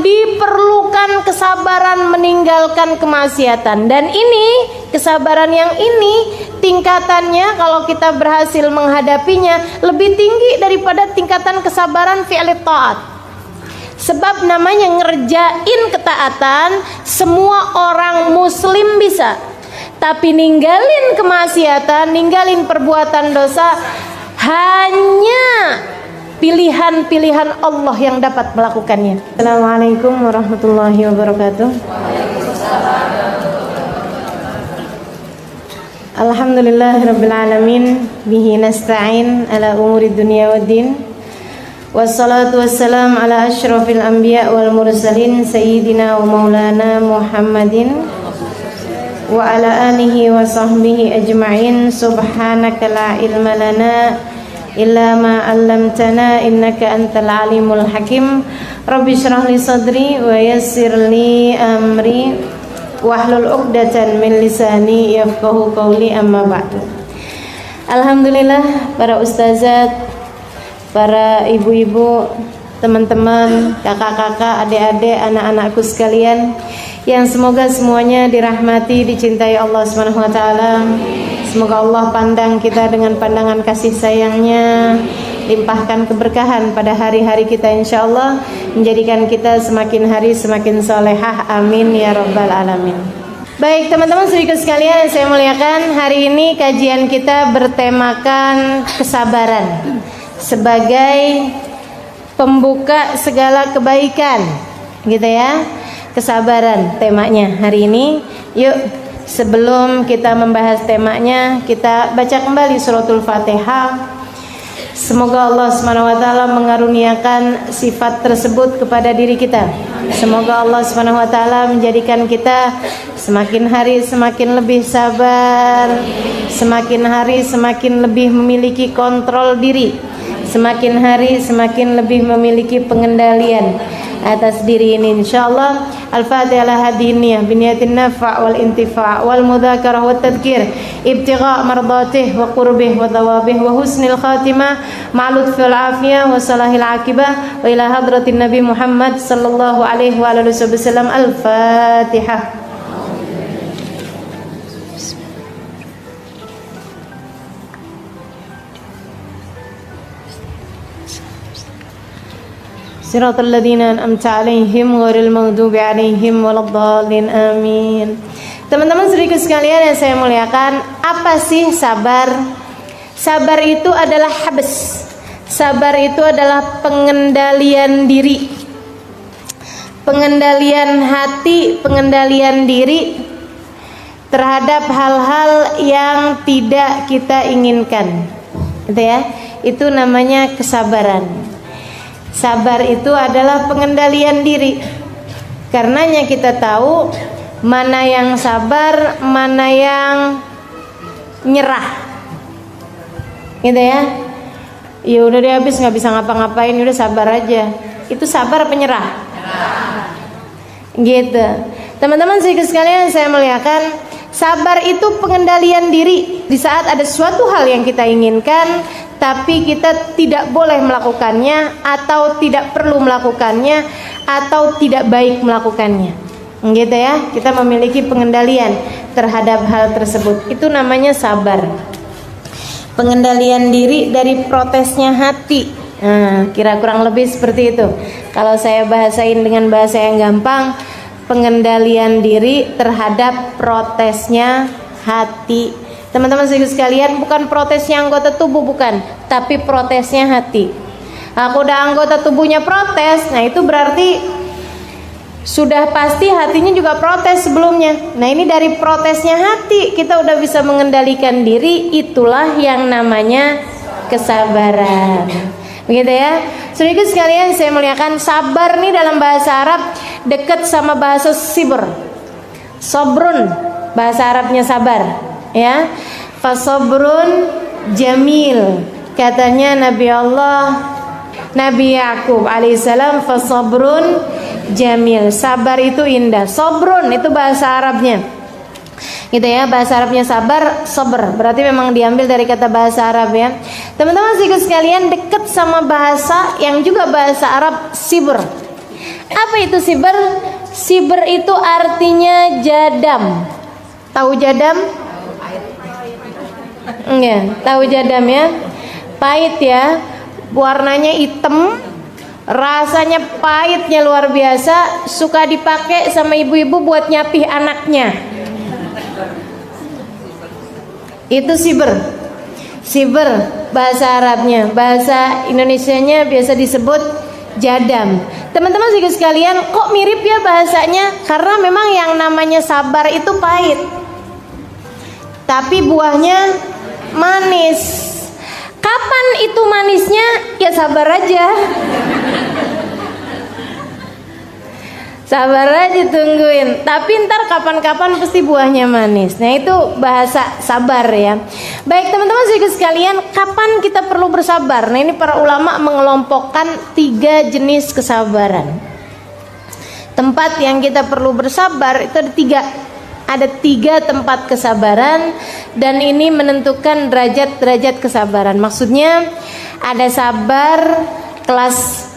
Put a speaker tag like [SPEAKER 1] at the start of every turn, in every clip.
[SPEAKER 1] diperlukan kesabaran meninggalkan kemaksiatan. Dan ini, kesabaran yang ini tingkatannya kalau kita berhasil menghadapinya lebih tinggi daripada tingkatan kesabaran fi'li ta'at. Sebab namanya ngerjain ketaatan semua orang muslim bisa. Tapi ninggalin kemaksiatan, ninggalin perbuatan dosa hanya pilihan-pilihan Allah yang dapat melakukannya. Assalamualaikum warahmatullahi wabarakatuh. Alhamdulillahirabbil alamin, bihi nasta'in ala umuri dunya waddin. Wassalatu wassalam ala asyrafil anbiya wal mursalin sayyidina wa maulana Muhammadin wa ala alihi wa sahbihi ajma'in. Subhanaka la ilma lana illa ma 'allamtana innaka antal alimul hakim. Rabbi shrah li sadri wa yassir li amri wahlul 'uqdatan min lisani yafqahu qawli, amma ba'du. Alhamdulillah, para ustazat, para ibu-ibu, teman-teman, kakak-kakak, adik-adik, anak-anakku sekalian, yang semoga semuanya dirahmati, dicintai Allah Subhanahu wa taala. Semoga Allah pandang kita dengan pandangan kasih sayangnya, limpahkan keberkahan pada hari-hari kita insyaallah, menjadikan kita semakin hari semakin solehah, amin ya rabbal alamin. Baik teman-teman sedikit sekalian yang saya muliakan, hari ini kajian kita bertemakan kesabaran sebagai pembuka segala kebaikan, gitu ya. Kesabaran temanya hari ini. Yuk, sebelum kita membahas temanya, kita baca kembali suratul Fatihah. Semoga Allah Subhanahu wa taala mengaruniakan sifat tersebut kepada diri kita. Semoga Allah Subhanahu wa taala menjadikan kita semakin hari semakin lebih sabar, semakin hari semakin lebih memiliki kontrol diri, semakin hari semakin lebih memiliki pengendalian atas diri ini insyaallah. Al-Fatihah hadiniyah biniyatin nafa' wal intifa' wal mudzakarah wat tadhkir ibtigha' mardatih wa qurbih wa thawabih wa husnil khatimah ma'lud fil afiyah wa salahil akibah wa ila hadratin Nabi Muhammad sallallahu alaihi wa alihi wasallam. Al-Fatihah. Siratal ladzina an'amta 'alaihim ghairil maghdubi 'alaihim waladdallin, amin. Teman-teman sedikit sekalian yang saya muliakan, apa sih sabar? Sabar itu adalah habs. Sabar itu adalah pengendalian diri, pengendalian hati, pengendalian diri terhadap hal-hal yang tidak kita inginkan, gitu ya. Itu namanya kesabaran. Sabar itu adalah pengendalian diri. Karenanya kita tahu mana yang sabar, mana yang nyerah, gitu ya. Ya udah deh, habis nggak bisa ngapa-ngapain, udah sabar aja. Itu sabar apa nyerah? Gitu. Teman-teman sedikit sekalian saya muliakan, sabar itu pengendalian diri di saat ada suatu hal yang kita inginkan tapi kita tidak boleh melakukannya, atau tidak perlu melakukannya, atau tidak baik melakukannya, gitu ya. Kita memiliki pengendalian terhadap hal tersebut. Itu namanya sabar. Pengendalian diri dari protesnya hati. Nah, kira kurang lebih seperti itu. Kalau saya bahasain dengan bahasa yang gampang, pengendalian diri terhadap protesnya hati. Teman-teman sekalian, bukan protesnya anggota tubuh, bukan, tapi protesnya hati. Aku udah anggota tubuhnya protes, nah itu berarti sudah pasti hatinya juga protes sebelumnya. Nah ini dari protesnya hati kita udah bisa mengendalikan diri, itulah yang namanya kesabaran. Begitu ya. Sedikit sekalian saya muliakan, sabar nih dalam bahasa Arab dekat sama bahasa sibr. Sobrun, bahasa Arabnya sabar. Ya, fasobrun jamil, katanya Nabi Allah Nabi Yakub alaihissalam, fasobrun jamil, sabar itu indah. Sobrun itu bahasa Arabnya, gitu ya, bahasa Arabnya sabar, sabr, berarti memang diambil dari kata bahasa Arab ya. Teman-teman sedikit sekalian, dekat sama bahasa yang juga bahasa Arab sibr. Apa itu siber? Siber itu artinya jadam. Tahu jadam? Iya, tahu jadam ya. Pahit ya. Warnanya hitam, rasanya pahitnya luar biasa. Suka dipakai sama ibu-ibu buat nyapih anaknya. Itu siber. Siber bahasa Arabnya, bahasa Indonesianya biasa disebut jadam. Teman-teman sekalian, kok mirip ya bahasanya? Karena memang yang namanya sabar itu pahit, tapi buahnya manis. Kapan itu manisnya? Ya sabar aja. Sabar aja, tungguin. Tapi ntar kapan-kapan pasti buahnya manis. Nah itu bahasa sabar ya. Baik teman-teman sekalian, kapan kita perlu bersabar? Nah ini para ulama mengelompokkan 3 jenis kesabaran. Tempat yang kita perlu bersabar itu ada 3 tempat kesabaran, dan ini menentukan derajat-derajat kesabaran. Maksudnya ada sabar kelas,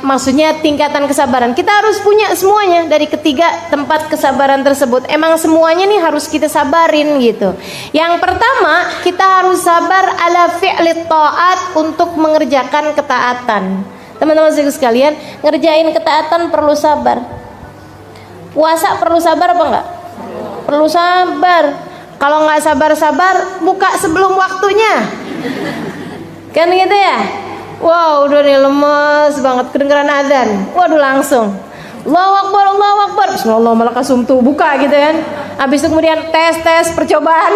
[SPEAKER 1] maksudnya tingkatan kesabaran. Kita harus punya semuanya dari ketiga tempat kesabaran tersebut. Emang semuanya nih harus kita sabarin gitu. Yang pertama, kita harus sabar ala fi'lit ta'at, untuk mengerjakan ketaatan. Teman-teman sekalian, ngerjain ketaatan perlu sabar. Puasa perlu sabar apa enggak? Perlu sabar. Kalau nggak sabar-sabar, buka sebelum waktunya. Kan gitu ya? Wow, udah nih lemes banget, kedengeran adzan. Waduh langsung Allahu Akbar, Allahu Akbar, Bismillah malakasumtu, buka gitu kan. Habis itu kemudian tes percobaan.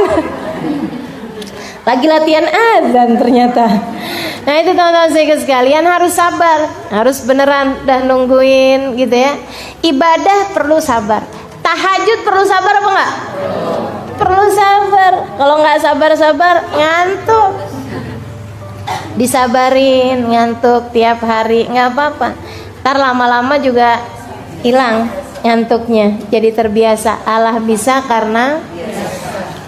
[SPEAKER 1] Lagi latihan adzan ternyata. Nah itu teman-teman sekalian, harus sabar, harus beneran dah nungguin gitu ya. Ibadah perlu sabar. Tahajud perlu sabar apa enggak? Perlu sabar. Kalau nggak sabar-sabar ngantuk. Disabarin, ngantuk tiap hari nggak apa-apa. Ntar lama-lama juga hilang ngantuknya, jadi terbiasa. Allah bisa karena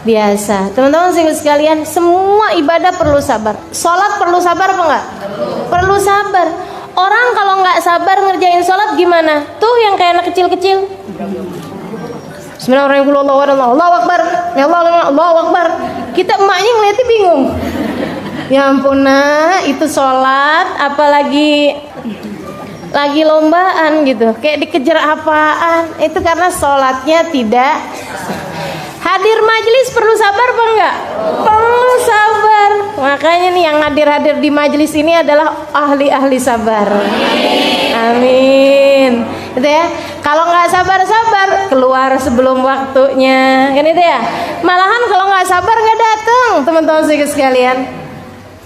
[SPEAKER 1] biasa. Teman-teman sekalian, semua ibadah perlu sabar. Sholat perlu sabar apa enggak? Perlu sabar. Orang kalau nggak sabar ngerjain sholat gimana? Tuh yang kayak anak kecil-kecil. Bismillahirrahmanirrahim, Allahu Akbar, ya Allah, Allahu Akbar. Kita emaknya ngeliatnya bingung. Ya ampun, nah itu sholat, apalagi lagi lombaan gitu, kayak dikejar apaan. Itu karena sholatnya tidak. Hadir majelis perlu sabar apa enggak? Perlu sabar. Makanya nih yang hadir di majelis ini adalah ahli-ahli sabar. Amin. Gitu ya. Kalau nggak sabar-sabar keluar sebelum waktunya, kan itu ya. Malahan kalau nggak sabar nggak datang, teman-teman sekalian.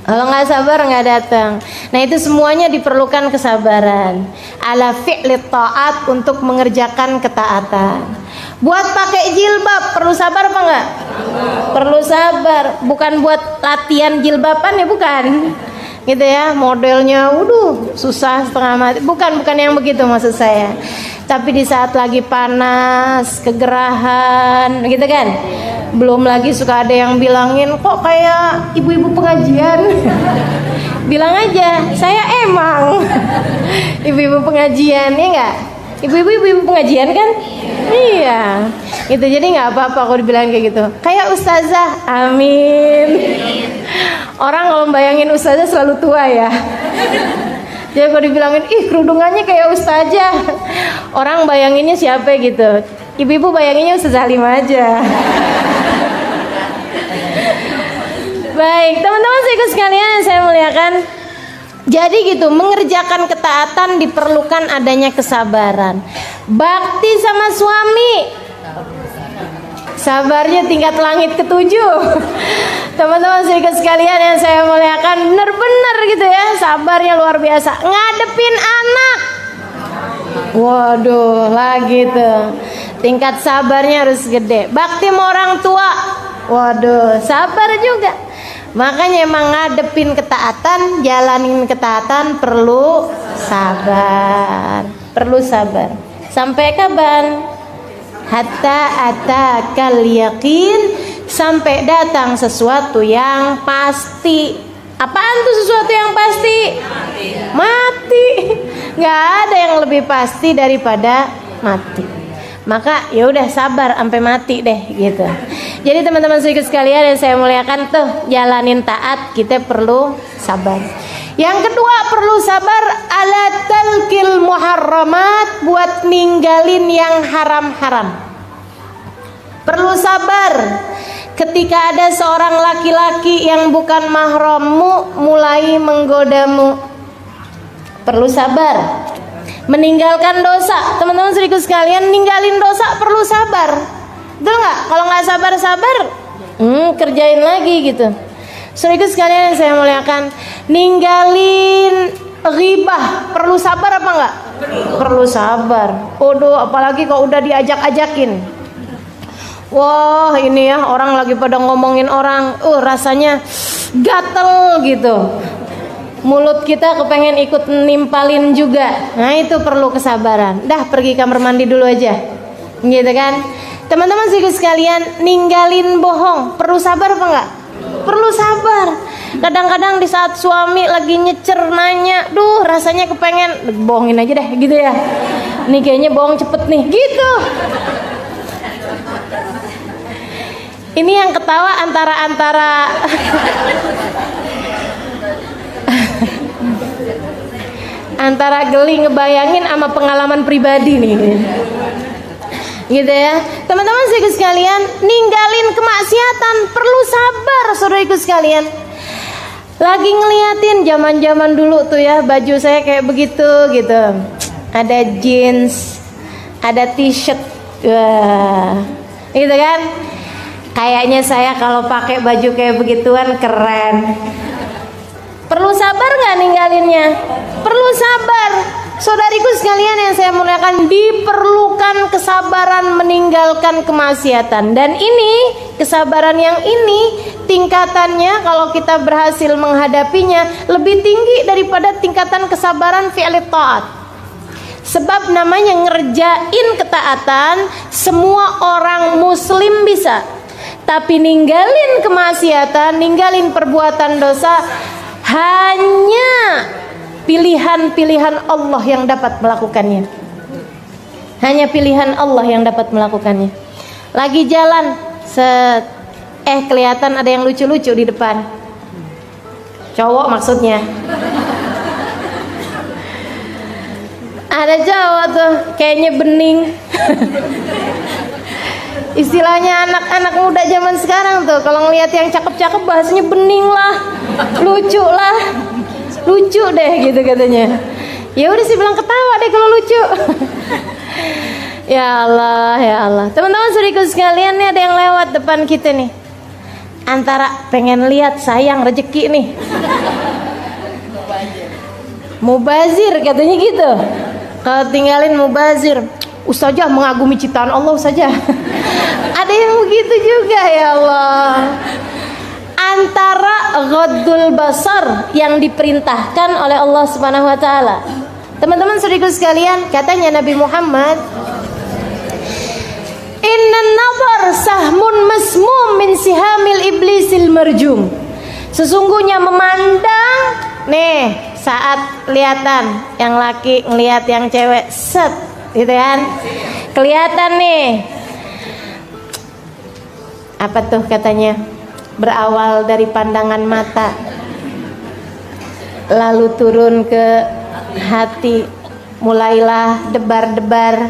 [SPEAKER 1] Kalau nggak sabar nggak datang. Nah itu semuanya diperlukan kesabaran. Ala fi'lit ta'at, untuk mengerjakan ketaatan. Buat pakai jilbab perlu sabar apa enggak? Perlu sabar. Bukan buat latihan jilbaban ya, bukan. Gitu ya, modelnya susah setengah mati. Bukan yang begitu maksud saya. Tapi di saat lagi panas, kegerahan, gitu kan. Belum lagi suka ada yang bilangin, kok kayak ibu-ibu pengajian. Bilang aja, saya emang ibu-ibu pengajian, ya enggak? Ibu-ibu pengajian kan? Iya. Gitu, jadi nggak apa-apa kalau dibilang kayak gitu. Kayak ustazah, amin. Orang kalau bayangin ustazah selalu tua ya. Jadi kalau dibilangin, ih kerudungannya kayak ustazah, orang bayanginnya siapa gitu. Ibu-ibu bayanginnya Ustazah Halimah aja. Baik, teman-teman sekalian yang saya muliakan. Jadi gitu, mengerjakan ketaatan diperlukan adanya kesabaran. Bakti sama suami, sabarnya tingkat langit ke-7. Teman-teman sekalian yang saya muliakan, benar-benar gitu ya, sabarnya luar biasa. Ngadepin anak, waduh lagi tuh, tingkat sabarnya harus gede. Bakti sama orang tua, waduh sabar juga. Makanya emang ngadepin ketaatan, jalanin ketaatan perlu sabar. Perlu sabar. Sampai kapan? Hatta atakal yakin, sampai datang sesuatu yang pasti. Apaan tuh sesuatu yang pasti? Mati. Nggak ada yang lebih pasti daripada mati. Maka ya udah sabar sampai mati deh gitu. Jadi teman-teman sekalian yang saya muliakan tuh, jalanin taat kita perlu sabar. Yang kedua perlu sabar ala talqil muharramat, buat ninggalin yang haram-haram. Perlu sabar ketika ada seorang laki-laki yang bukan mahrammu mulai menggodamu. Perlu sabar meninggalkan dosa. Teman-teman saudaraku sekalian, ninggalin dosa perlu sabar. Betul nggak? Kalau nggak sabar-sabar, kerjain lagi gitu. Saudaraku sekalian yang saya muliakan, ninggalin ghibah perlu sabar apa enggak? Perlu sabar. Waduh, apalagi kalau udah diajak-ajakin. Wah, ini ya orang lagi pada ngomongin orang, rasanya gatel gitu. Mulut kita kepengen ikut nimpalin juga. Nah, itu perlu kesabaran. Dah, pergi kamar mandi dulu aja. Gitu kan? Teman-teman sekalian, ninggalin bohong perlu sabar apa enggak? Perlu sabar. Kadang-kadang di saat suami lagi nyecer nanya, duh rasanya kepengen bohongin aja deh gitu ya. Nih kayaknya bohong cepet nih gitu. Ini yang ketawa antara antara geli ngebayangin sama pengalaman pribadi nih. Gitu ya. Teman-teman sekalian, ninggalin kemaksiatan perlu sabar, saudaraku sekalian. Lagi ngeliatin zaman-zaman dulu tuh ya, baju saya kayak begitu gitu. Ada jeans, ada t-shirt. Wah. Gitu kan? Kayaknya saya kalau pakai baju kayak begituan keren. Perlu sabar nggak ninggalinnya? Perlu sabar. Saudariku sekalian yang saya muliakan, diperlukan kesabaran meninggalkan kemaksiatan. Dan ini, kesabaran yang ini tingkatannya kalau kita berhasil menghadapinya lebih tinggi daripada tingkatan kesabaran fi'li ta'at. Sebab namanya ngerjain ketaatan semua orang muslim bisa. Tapi ninggalin kemaksiatan, ninggalin perbuatan dosa, hanya pilihan-pilihan Allah yang dapat melakukannya. Hanya pilihan Allah yang dapat melakukannya. Lagi jalan, kelihatan ada yang lucu-lucu di depan. Cowok maksudnya. Ada cowok tuh, kayaknya bening. Istilahnya anak-anak muda zaman sekarang tuh, kalau ngelihat yang cakep-cakep bahasanya bening lah, lucu lah. Lucu deh gitu katanya. Ya udah sih bilang ketawa deh kalau lucu. Ya Allah, ya Allah. Teman-teman saudaraku sekalian, nih ada yang lewat depan kita nih. Antara pengen lihat sayang rezeki nih. Mubazir katanya gitu. Kalau tinggalin mubazir, Ustazah mengagumi ciptaan Allah saja. Ada yang begitu juga, ya Allah. Antara ghaddul basar yang diperintahkan oleh Allah Subhanahu wa taala. Teman-teman saudaraku sekalian, katanya Nabi Muhammad, "Innan nazar sahmun masmum min sihamil iblisil marjum." Sesungguhnya memandang, nih saat kelihatan yang laki ngelihat yang cewek, set gitu kan, kelihatan nih. Apa tuh katanya? Berawal dari pandangan mata, lalu turun ke hati, mulailah debar-debar.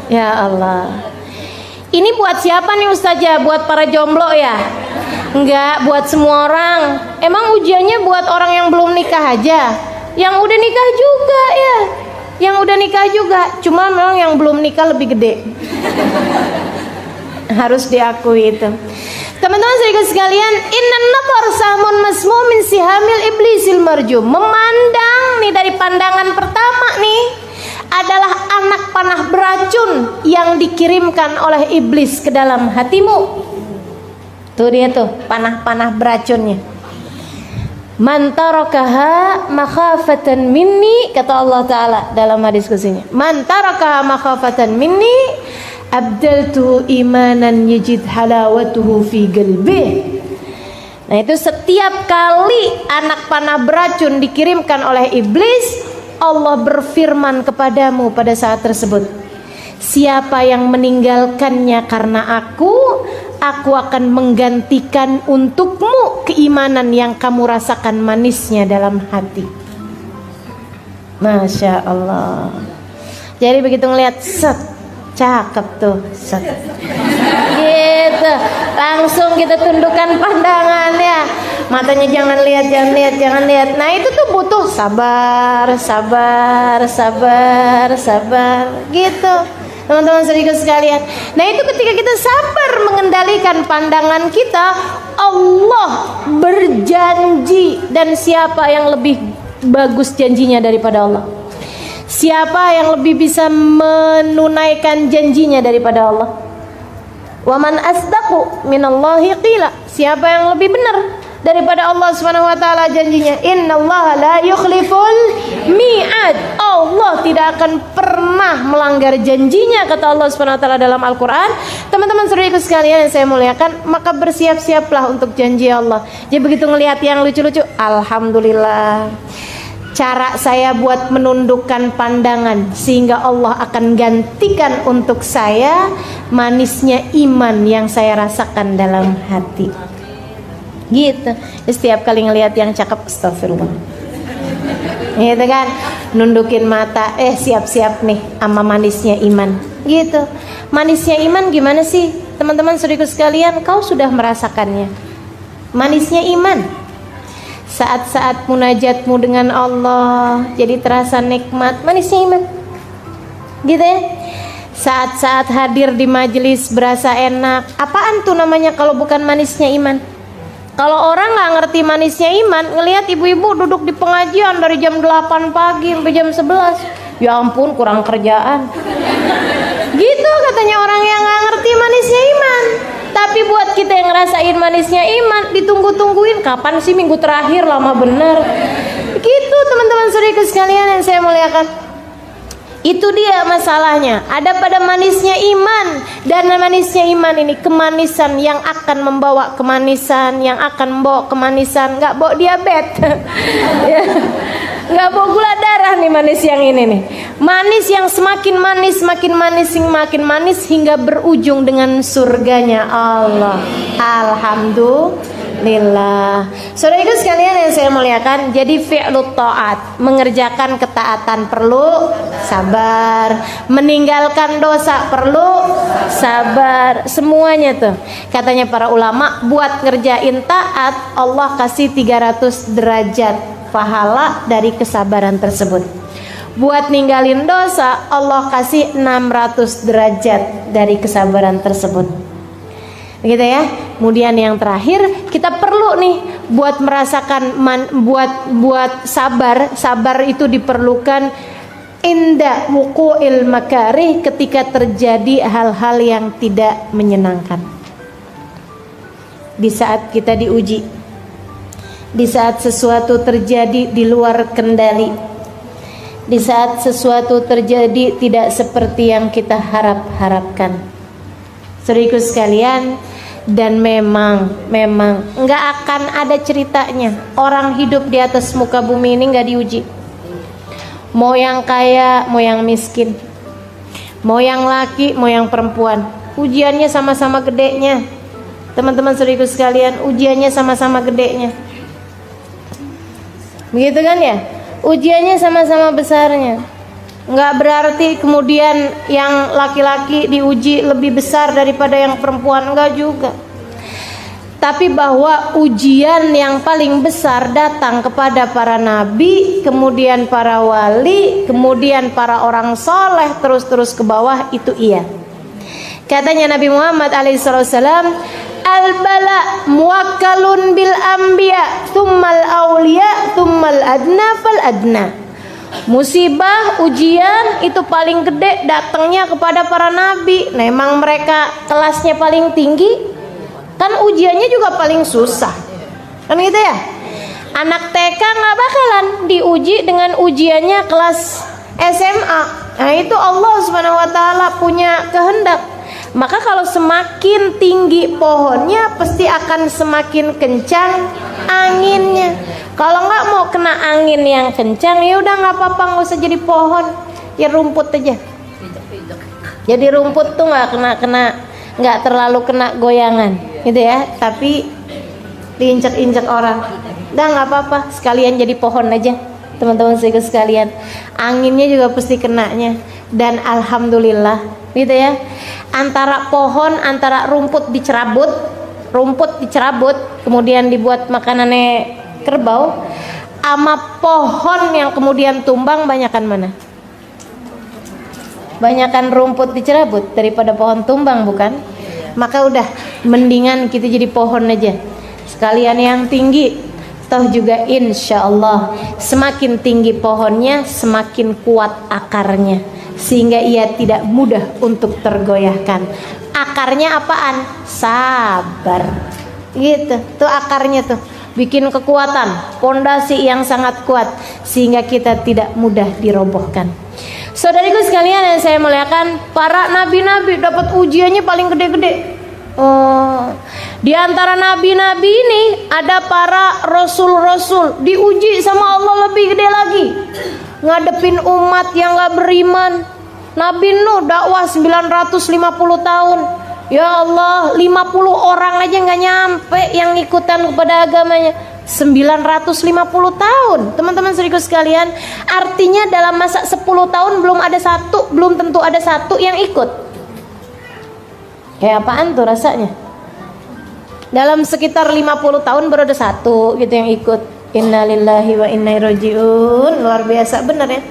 [SPEAKER 1] Ya Allah. Ini buat siapa nih Ustazah? Buat para jomblo ya? Enggak, buat semua orang. Emang ujiannya buat orang yang belum nikah aja? Yang udah nikah juga ya? Yang udah nikah juga, cuma memang yang belum nikah lebih gede. Harus diakui itu. Teman-teman sekalian, innan nazar sahmun masmum min sihamil iblisil marjum. Memandang nih dari pandangan pertama nih adalah anak panah beracun yang dikirimkan oleh iblis ke dalam hatimu. Tuh dia tuh panah-panah beracunnya. Man tarakaha makhafatan minni, kata Allah Ta'ala dalam hadis qudsinya. Man tarakaha makhafatan minni abdaltu imanan yajid halawatuhu fi qalbih. Nah itu setiap kali anak panah beracun dikirimkan oleh iblis, Allah berfirman kepadamu pada saat tersebut, siapa yang meninggalkannya karena aku akan menggantikan untukmu keimanan yang kamu rasakan manisnya dalam hati. Masya Allah. Jadi begitu ngelihat, set, cakep tuh, set, gitu, langsung kita tundukkan pandangannya, matanya jangan lihat, jangan lihat, jangan lihat. Nah itu tuh butuh sabar, sabar, sabar, sabar, gitu. Teman-teman saudaraku sekalian. Nah itu ketika kita sabar mengendalikan pandangan kita, Allah berjanji. Dan siapa yang lebih bagus janjinya daripada Allah? Siapa yang lebih bisa menunaikan janjinya daripada Allah? Wa man asdaqu minallahi qila. Siapa yang lebih benar daripada Allah Subhanahu wa taala janjinya? Innallaha la yukhliful mi'ad. Allah tidak akan pernah melanggar janjinya, kata Allah Subhanahu wa taala dalam Al-Qur'an. Teman-teman saudaraku sekalian yang saya muliakan, maka bersiap-siaplah untuk janji Allah. Jadi begitu ngelihat yang lucu-lucu, alhamdulillah. Cara saya buat menundukkan pandangan sehingga Allah akan gantikan untuk saya manisnya iman yang saya rasakan dalam hati. Gitu. Setiap kali ngelihat yang cakep, astagfirullah. Gitu kan, nundukin mata, siap-siap nih sama manisnya iman. Gitu. Manisnya iman gimana sih? Teman-teman saudaraku sekalian, kau sudah merasakannya. Manisnya iman. Saat-saat munajatmu dengan Allah jadi terasa nikmat, manisnya iman. Gitu ya. Saat-saat hadir di majelis berasa enak. Apaan tuh namanya kalau bukan manisnya iman? Kalau orang nggak ngerti manisnya iman, ngelihat ibu-ibu duduk di pengajian dari jam 8 pagi sampai jam 11. Ya ampun, kurang kerjaan. Gitu katanya orang yang nggak ngerti manisnya iman. Tapi buat kita yang ngerasain manisnya iman, ditunggu-tungguin kapan sih minggu terakhir, lama bener. Gitu teman-teman saudaraku sekalian yang saya muliakan. Itu dia masalahnya. Ada pada manisnya iman. Dan manisnya iman ini kemanisan yang akan membawa kemanisan, yang akan membawa kemanisan, nggak bawa diabetes. Ya. Nggak bawa gula darah nih manis yang ini nih. Manis yang semakin manis, makin manis, semakin manis hingga berujung dengan surganya Allah. Alhamdulillah. Saudaraku sekalian yang saya muliakan, jadi fi'lut ta'at, mengerjakan ketaatan perlu sabar, meninggalkan dosa perlu sabar, semuanya tuh. Katanya para ulama, buat ngerjain taat Allah kasih 300 derajat pahala dari kesabaran tersebut. Buat ninggalin dosa Allah kasih 600 derajat dari kesabaran tersebut. Begitu ya. Kemudian yang terakhir, kita perlu nih buat merasakan buat sabar. Sabar itu diperlukan inda wuqu'il makarih, ketika terjadi hal-hal yang tidak menyenangkan. Di saat kita diuji, di saat sesuatu terjadi di luar kendali, di saat sesuatu terjadi tidak seperti yang kita harapkan. Saudaraku sekalian, dan memang nggak akan ada ceritanya orang hidup di atas muka bumi ini nggak diuji. Mau yang kaya, mau yang miskin, mau yang laki, mau yang perempuan, ujiannya sama-sama gedenya. Teman-teman saudaraku sekalian, ujiannya sama-sama gedenya. Begitu kan ya? Ujiannya sama-sama besarnya. Nggak berarti kemudian yang laki-laki diuji lebih besar daripada yang perempuan, enggak juga. Tapi bahwa ujian yang paling besar datang kepada para nabi, kemudian para wali, kemudian para orang soleh, terus ke bawah, itu iya. Katanya Nabi Muhammad alaihissalam, al-bala muwakkalun bil anbiya thummal awliya thummal adna fal adna. Musibah, ujian itu paling gede datangnya kepada para nabi. Nah, emang mereka kelasnya paling tinggi, kan ujiannya juga paling susah, kan gitu ya. Anak TK nggak bakalan diuji dengan ujiannya kelas SMA. Nah, itu Allah Subhanahu wa taala punya kehendak. Maka kalau semakin tinggi pohonnya pasti akan semakin kencang anginnya. Kalau nggak mau kena angin yang kencang, ya udah nggak apa-apa, nggak usah jadi pohon, ya rumput aja. Jadi rumput tuh nggak terlalu kena goyangan, gitu ya. Tapi diinjak-injak orang, udah nggak apa-apa, sekalian jadi pohon aja, teman-teman sekalian. Anginnya juga pasti kenanya. Dan alhamdulillah, gitu ya. Antara rumput dicerabut, kemudian dibuat makanannya kerbau, ama pohon yang kemudian tumbang, banyakan mana? Banyakan rumput dicerabut daripada pohon tumbang, bukan? Maka udah mendingan kita jadi pohon aja, sekalian yang tinggi. Toh juga insya Allah semakin tinggi pohonnya semakin kuat akarnya, sehingga ia tidak mudah untuk tergoyahkan. Akarnya apaan? Sabar. Gitu. Tuh akarnya tuh bikin kekuatan, pondasi yang sangat kuat, sehingga kita tidak mudah dirobohkan. Saudariku sekalian yang saya muliakan, para nabi-nabi dapat ujiannya paling gede-gede. Di antara nabi-nabi ini ada para rasul-rasul, diuji sama Allah lebih gede lagi, ngadepin umat yang gak beriman. Nabi Nuh dakwah 950 tahun. Ya Allah, 50 orang aja gak nyampe yang ikutan kepada agamanya. 950 tahun, teman-teman saudaraku sekalian. Artinya dalam masa 10 tahun belum tentu ada satu yang ikut. Kayak apaan tuh rasanya? Dalam sekitar 50 tahun baru ada satu gitu yang ikut. Innalillahi wa inna ilaihi rajiun. Luar biasa bener ya.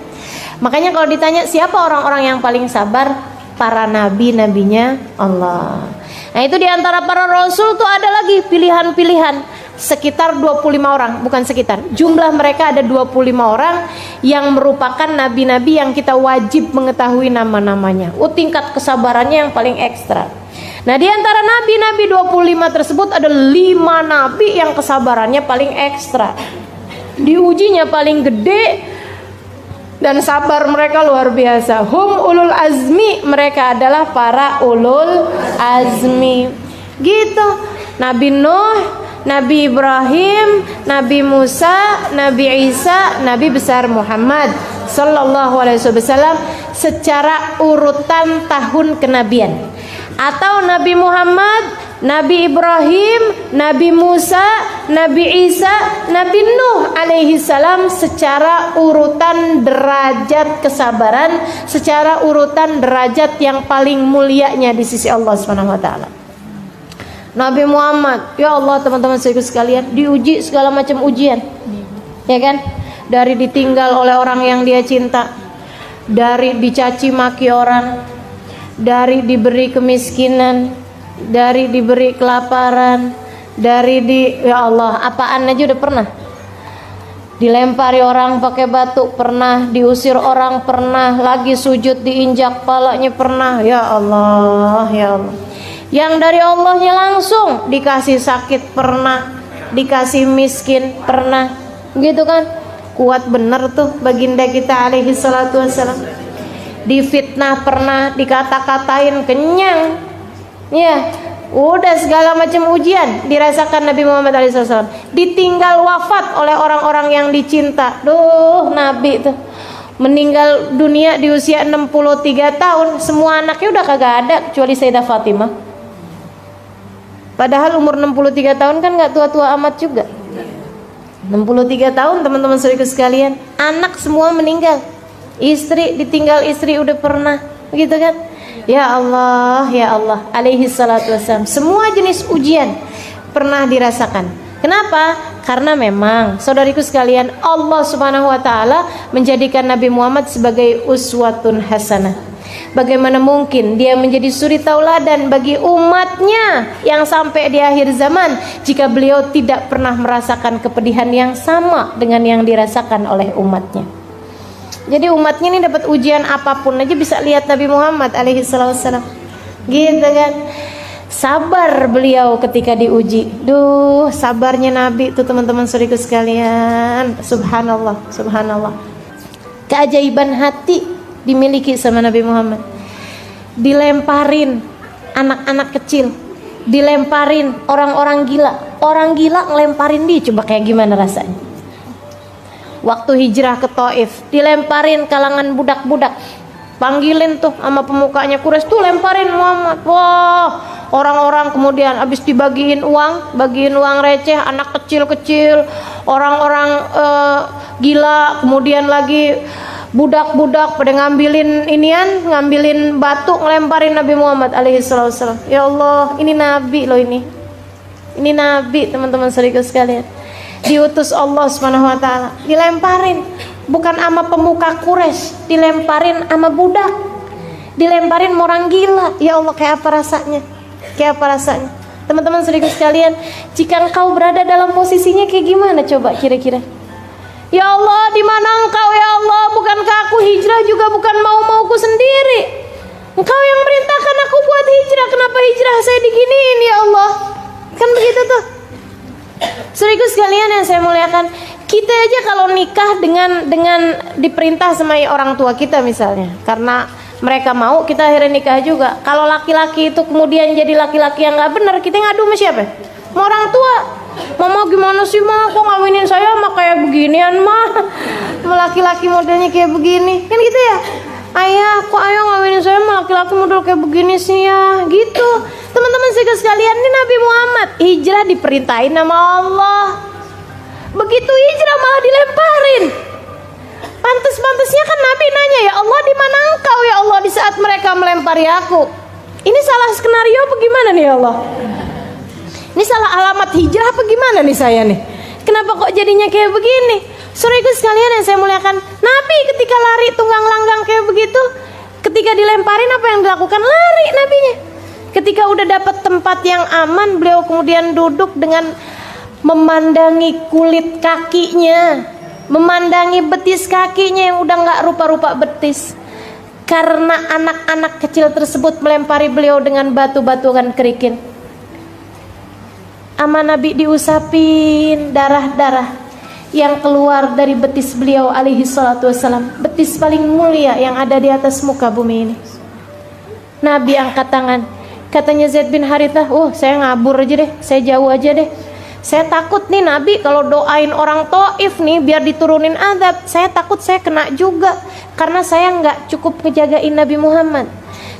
[SPEAKER 1] Makanya kalau ditanya siapa orang-orang yang paling sabar, para nabi-nabinya Allah. Nah itu diantara para rasul tuh ada lagi pilihan-pilihan. Sekitar 25 orang, bukan sekitar, jumlah mereka ada 25 orang yang merupakan nabi-nabi yang kita wajib mengetahui nama-namanya. Tingkat kesabarannya yang paling ekstra. Nah di antara nabi-nabi 25 tersebut ada 5 nabi yang kesabarannya paling ekstra, diujinya paling gede, dan sabar mereka luar biasa. Hum ulul azmi, mereka adalah para ulul azmi. Gitu. Nabi Nuh, Nabi Ibrahim, Nabi Musa, Nabi Isa, Nabi besar Muhammad sallallahu alaihi wasallam secara urutan tahun kenabian. Atau Nabi Muhammad, Nabi Ibrahim, Nabi Musa, Nabi Isa, Nabi Nuh alaihi salam secara urutan derajat kesabaran, secara urutan derajat yang paling mulianya di sisi Allah Subhanahu wa taala. Nabi Muhammad, ya Allah teman-teman sekalian, diuji segala macam ujian. Ya kan? Dari ditinggal oleh orang yang dia cinta, dari dicaci maki orang, dari diberi kemiskinan, dari diberi kelaparan, ya Allah, apaan aja udah pernah. Dilempari orang pakai batu pernah, diusir orang pernah, lagi sujud diinjak palanya pernah. Ya Allah, ya Allah. Yang dari Allahnya langsung dikasih sakit pernah, dikasih miskin pernah, gitu kan? Kuat bener tuh baginda kita alaihi salatu wassalam. Difitnah pernah, dikata-katain kenyang, ya udah segala macam ujian dirasakan Nabi Muhammad SAW. Ditinggal wafat oleh orang-orang yang dicinta. Duh, Nabi tuh meninggal dunia di usia 63 tahun. Semua anaknya udah kagak ada kecuali Sayyidah Fatimah. Padahal umur 63 tahun kan gak tua-tua amat juga. 63 tahun teman-teman saudaraku sekalian. Anak semua meninggal, istri ditinggal, istri udah pernah, begitu kan? Ya Allah, ya Allah, alaihi salatu wassalam. Semua jenis ujian pernah dirasakan. Kenapa? Karena memang saudariku sekalian, Allah Subhanahu wa taala menjadikan Nabi Muhammad sebagai uswatun hasanah. Bagaimana mungkin dia menjadi suri tauladan bagi umatnya yang sampai di akhir zaman jika beliau tidak pernah merasakan kepedihan yang sama dengan yang dirasakan oleh umatnya. Jadi umatnya ini dapat ujian apapun aja bisa lihat Nabi Muhammad alaihi wasallam. Gitu kan? Sabar beliau ketika diuji. Duh, sabarnya Nabi itu teman-teman saudaraku sekalian. Subhanallah, subhanallah. Keajaiban hati dimiliki sama Nabi Muhammad. Dilemparin anak-anak kecil dilemparin orang-orang gila. Orang gila ngelemparin dia, coba kayak gimana rasanya? Waktu hijrah ke Taif, dilemparin kalangan budak-budak. Panggilin tuh sama pemukanya Quraisy tuh, lemparin Muhammad. Wah, orang-orang kemudian habis dibagiin uang, bagiin uang receh, anak kecil-kecil, orang-orang gila, kemudian lagi budak-budak pada ngambilin inian, ngambilin batu, ngelemparin Nabi Muhammad alaihi wasallam. Ya Allah, ini nabi loh ini. Ini nabi, teman-teman saudara sekalian. Diutus Allah Subhanahu wa taala, dilemparin bukan sama pemuka Quraisy, dilemparin sama budak, dilemparin orang gila. Ya Allah, kayak apa rasanya? Kayak apa rasanya? Teman-teman saudara sekalian, jika engkau berada dalam posisinya kayak gimana coba kira-kira? Ya Allah, di mana engkau ya Allah? Bukankah aku hijrah juga bukan mau-mauku sendiri? Engkau yang merintahkan aku buat hijrah, kenapa hijrah saya diginiin ya Allah? Kan begitu tuh. Saudara sekalian yang saya muliakan, kita aja kalau nikah dengan diperintah sama orang tua kita misalnya, karena mereka mau, kita akhirnya nikah juga. Kalau laki-laki itu kemudian jadi laki-laki yang nggak benar, kita ngadu sama siapa? Sama orang tua. Mama gimana sih mah, kok ngawinin saya mah kayak beginian mah, laki-laki modelnya kayak begini, kan gitu ya. Ayah, kok ayah ngawinin saya mah laki-laki model kayak begini sih ya, gitu. Teman-teman sekalian, ini Nabi Muhammad hijrah diperintahin sama Allah. Begitu hijrah malah dilemparin. Pantes-pantesnya kan Nabi nanya, ya Allah di mana engkau ya Allah di saat mereka melempari aku. Ini salah skenario apa gimana nih ya Allah? Ini salah alamat hijrah apa gimana nih saya nih? Kenapa kok jadinya kayak begini? Saudaraku sekalian yang saya muliakan, Nabi ketika lari tunggang langgang kayak begitu, ketika dilemparin apa yang dilakukan? Lari nabinya. Ketika udah dapat tempat yang aman, beliau kemudian duduk dengan memandangi kulit kakinya, memandangi betis kakinya yang udah nggak rupa-rupa betis, karena anak-anak kecil tersebut melempari beliau dengan batu-batuan kerikil. Ama Nabi diusapin darah-darah yang keluar dari betis beliau alaihi salatu wassalam, betis paling mulia yang ada di atas muka bumi ini. Nabi angkat tangan, katanya Zaid bin Harithah, saya ngabur aja deh, saya jauh aja deh. Saya takut nih Nabi kalau doain orang Taif nih biar diturunin azab, saya takut saya kena juga, karena saya nggak cukup ngejagain Nabi Muhammad.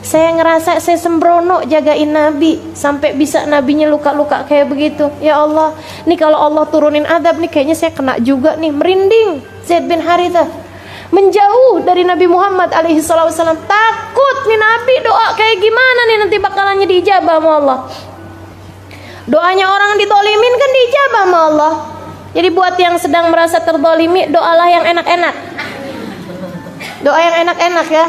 [SPEAKER 1] Saya ngerasa saya sembrono jagain Nabi sampai bisa Nabinya luka-luka kayak begitu. Ya Allah, nih kalau Allah turunin azab nih kayaknya saya kena juga nih. Merinding Zaid bin Harithah, menjauh dari Nabi Muhammad alaihi wasallam. Takut nih Nabi doa kayak gimana nih nanti bakalannya diijabah sama Allah. Doanya orang ditolimin kan diijabah sama Allah. Jadi buat yang sedang merasa terdolimi, doalah yang enak-enak. Doa yang enak-enak ya.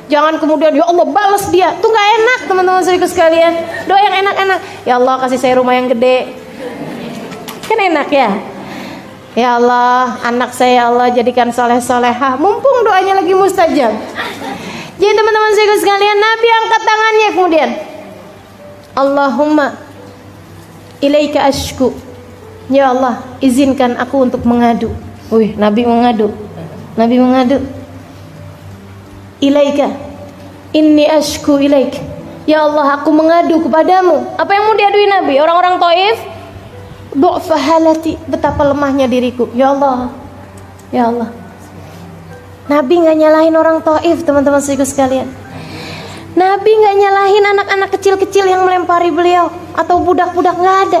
[SPEAKER 1] Jangan kemudian ya Allah balas dia, tuh gak enak teman-teman saudaraku sekalian. Doa yang enak-enak, ya Allah kasih saya rumah yang gede, kan enak ya. Ya Allah anak saya Allah jadikan soleh-solehah, mumpung doanya lagi mustajab. Jadi teman-teman saudaraku sekalian, Nabi angkat tangannya kemudian, Allahumma ilaika ashku, ya Allah izinkan aku untuk mengadu. Nabi mengadu, Nabi mengadu. Ilaika inni ashku ilaik, ya Allah aku mengadu kepadamu. Apa yang mau diadui Nabi? Orang-orang Taif, du'fa halati, betapa lemahnya diriku. Ya Allah, ya Allah. Nabi nggak nyalahin orang Taif, teman-teman saudaraku sekalian. Nabi nggak nyalahin anak-anak kecil-kecil yang melempari beliau atau budak-budak, nggak ada.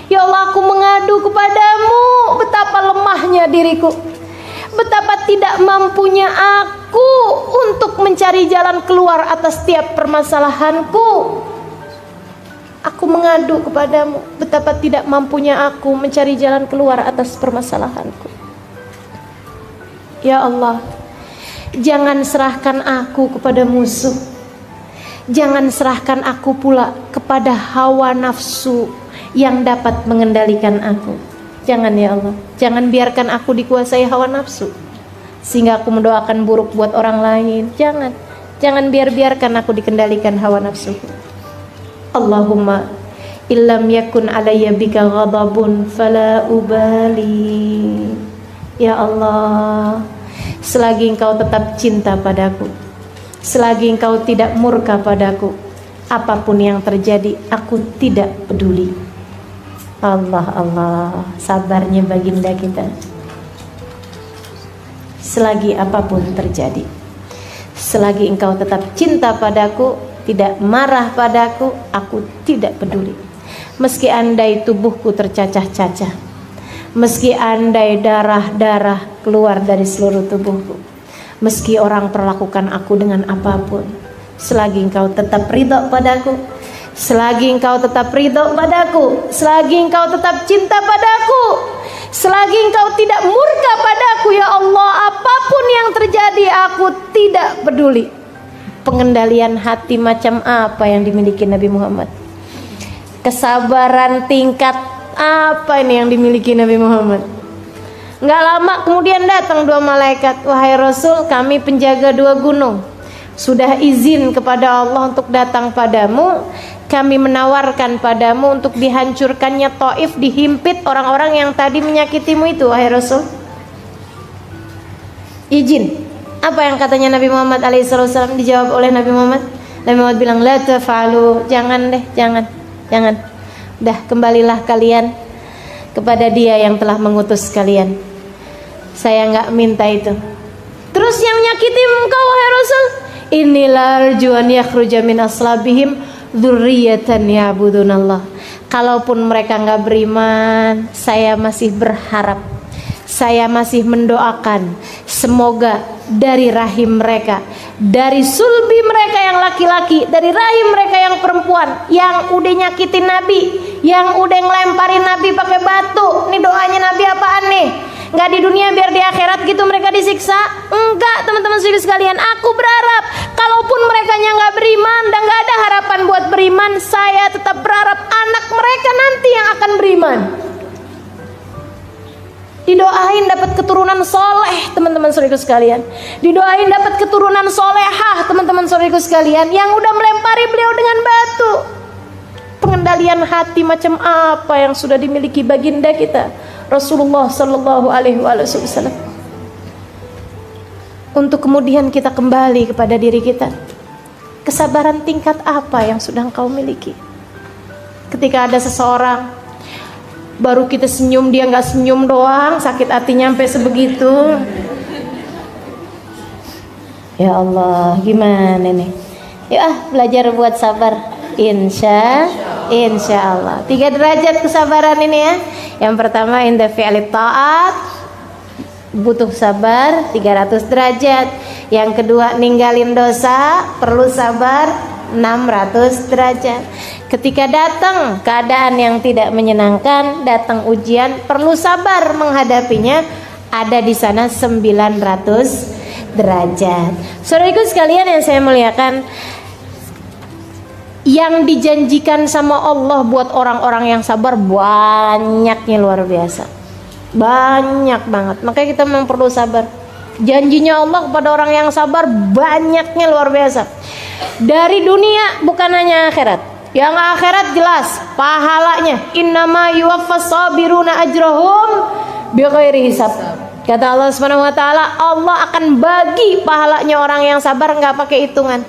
[SPEAKER 1] Ya Allah aku mengadu kepadamu, betapa lemahnya diriku, betapa tidak mampunya aku untuk mencari jalan keluar atas setiap permasalahanku. Aku mengadu kepadamu, betapa tidak mampunya aku mencari jalan keluar atas permasalahanku. Ya Allah, jangan serahkan aku kepada musuh, jangan serahkan aku pula kepada hawa nafsu yang dapat mengendalikan aku. Jangan ya Allah, jangan biarkan aku dikuasai hawa nafsu sehingga aku mendoakan buruk buat orang lain. Jangan biarkan aku dikendalikan hawa nafsu. Allahumma illam yakun alayya bika ghadabun fala ubali. Ya Allah, selagi engkau tetap cinta padaku, selagi engkau tidak murka padaku, apapun yang terjadi aku tidak peduli. Allah, sabarnya baginda kita. Selagi apapun terjadi, selagi engkau tetap cinta padaku, tidak marah padaku, aku tidak peduli. Meski andai tubuhku tercacah-cacah, meski andai darah-darah keluar dari seluruh tubuhku, meski orang perlakukan aku dengan apapun, selagi engkau tetap ridho padaku, selagi engkau tetap ridho padaku, selagi engkau tetap cinta padaku, selagi engkau tidak murka padaku, ya Allah, apapun yang terjadi aku tidak peduli. Pengendalian hati macam apa yang dimiliki Nabi Muhammad? Kesabaran tingkat apa ini yang dimiliki Nabi Muhammad? Nggak lama kemudian datang dua malaikat. Wahai Rasul, kami penjaga dua gunung, sudah izin kepada Allah untuk datang padamu. Kami menawarkan padamu untuk dihancurkannya Taif, dihimpit orang-orang yang tadi menyakitimu itu, wahai Rasul. Izin. Apa yang katanya Nabi Muhammad alaihissalam? Dijawab oleh Nabi Muhammad. Nabi Muhammad bilang, la taf'alu, jangan deh, jangan. Dah, kembalilah kalian kepada Dia yang telah mengutus kalian. Saya nggak minta itu. Terus yang menyakiti engkau, wahai Rasul, inilah arjuan yakhruja min aslabihim dzurriyyatan ya'budunallah. Kalaupun mereka nggak beriman, saya masih berharap, saya masih mendoakan, semoga dari rahim mereka, dari sulbi mereka yang laki-laki, dari rahim mereka yang perempuan, yang udah nyakitin Nabi, yang udah ngelemparin Nabi pakai batu. Ini doanya Nabi apaan nih? Nggak di dunia biar di akhirat gitu mereka disiksa? Enggak, teman-teman sekalian. Aku berharap kalaupun mereka nggak beriman dan nggak ada harapan buat beriman, saya tetap berharap anak mereka nanti yang akan beriman. Didoain dapat keturunan soleh, teman-teman saudaraku sekalian. Didoain dapat keturunan solehah, teman-teman saudaraku sekalian, yang udah melempari beliau dengan batu. Pengendalian hati macam apa yang sudah dimiliki baginda kita Rasulullah Sallallahu Alaihi Wasallam. Untuk kemudian kita kembali kepada diri kita. Kesabaran tingkat apa yang sudah engkau miliki? Ketika ada seseorang baru kita senyum, dia nggak senyum doang, sakit hatinya sampai sebegitu. Ya Allah, gimana nih? Yuk belajar buat sabar. Insya Allah 3 derajat kesabaran ini ya. Yang pertama inda fi'li ta'at, butuh sabar 300 derajat. Yang kedua ninggalin dosa, perlu sabar 600 derajat. Ketika datang keadaan yang tidak menyenangkan, datang ujian, perlu sabar menghadapinya, ada di sana 900 derajat. Saudaraku sekalian yang saya muliakan, yang dijanjikan sama Allah buat orang-orang yang sabar banyaknya luar biasa, banyak banget. Makanya kita memang perlu sabar. Janjinya Allah kepada orang yang sabar banyaknya luar biasa. Dari dunia bukan hanya akhirat. Yang akhirat jelas pahalanya. Innama yuwaffas sabiruna ajrahum bighairi hisab. Kata Allah Subhanahu wa taala, Allah akan bagi pahalanya orang yang sabar enggak pakai hitungan.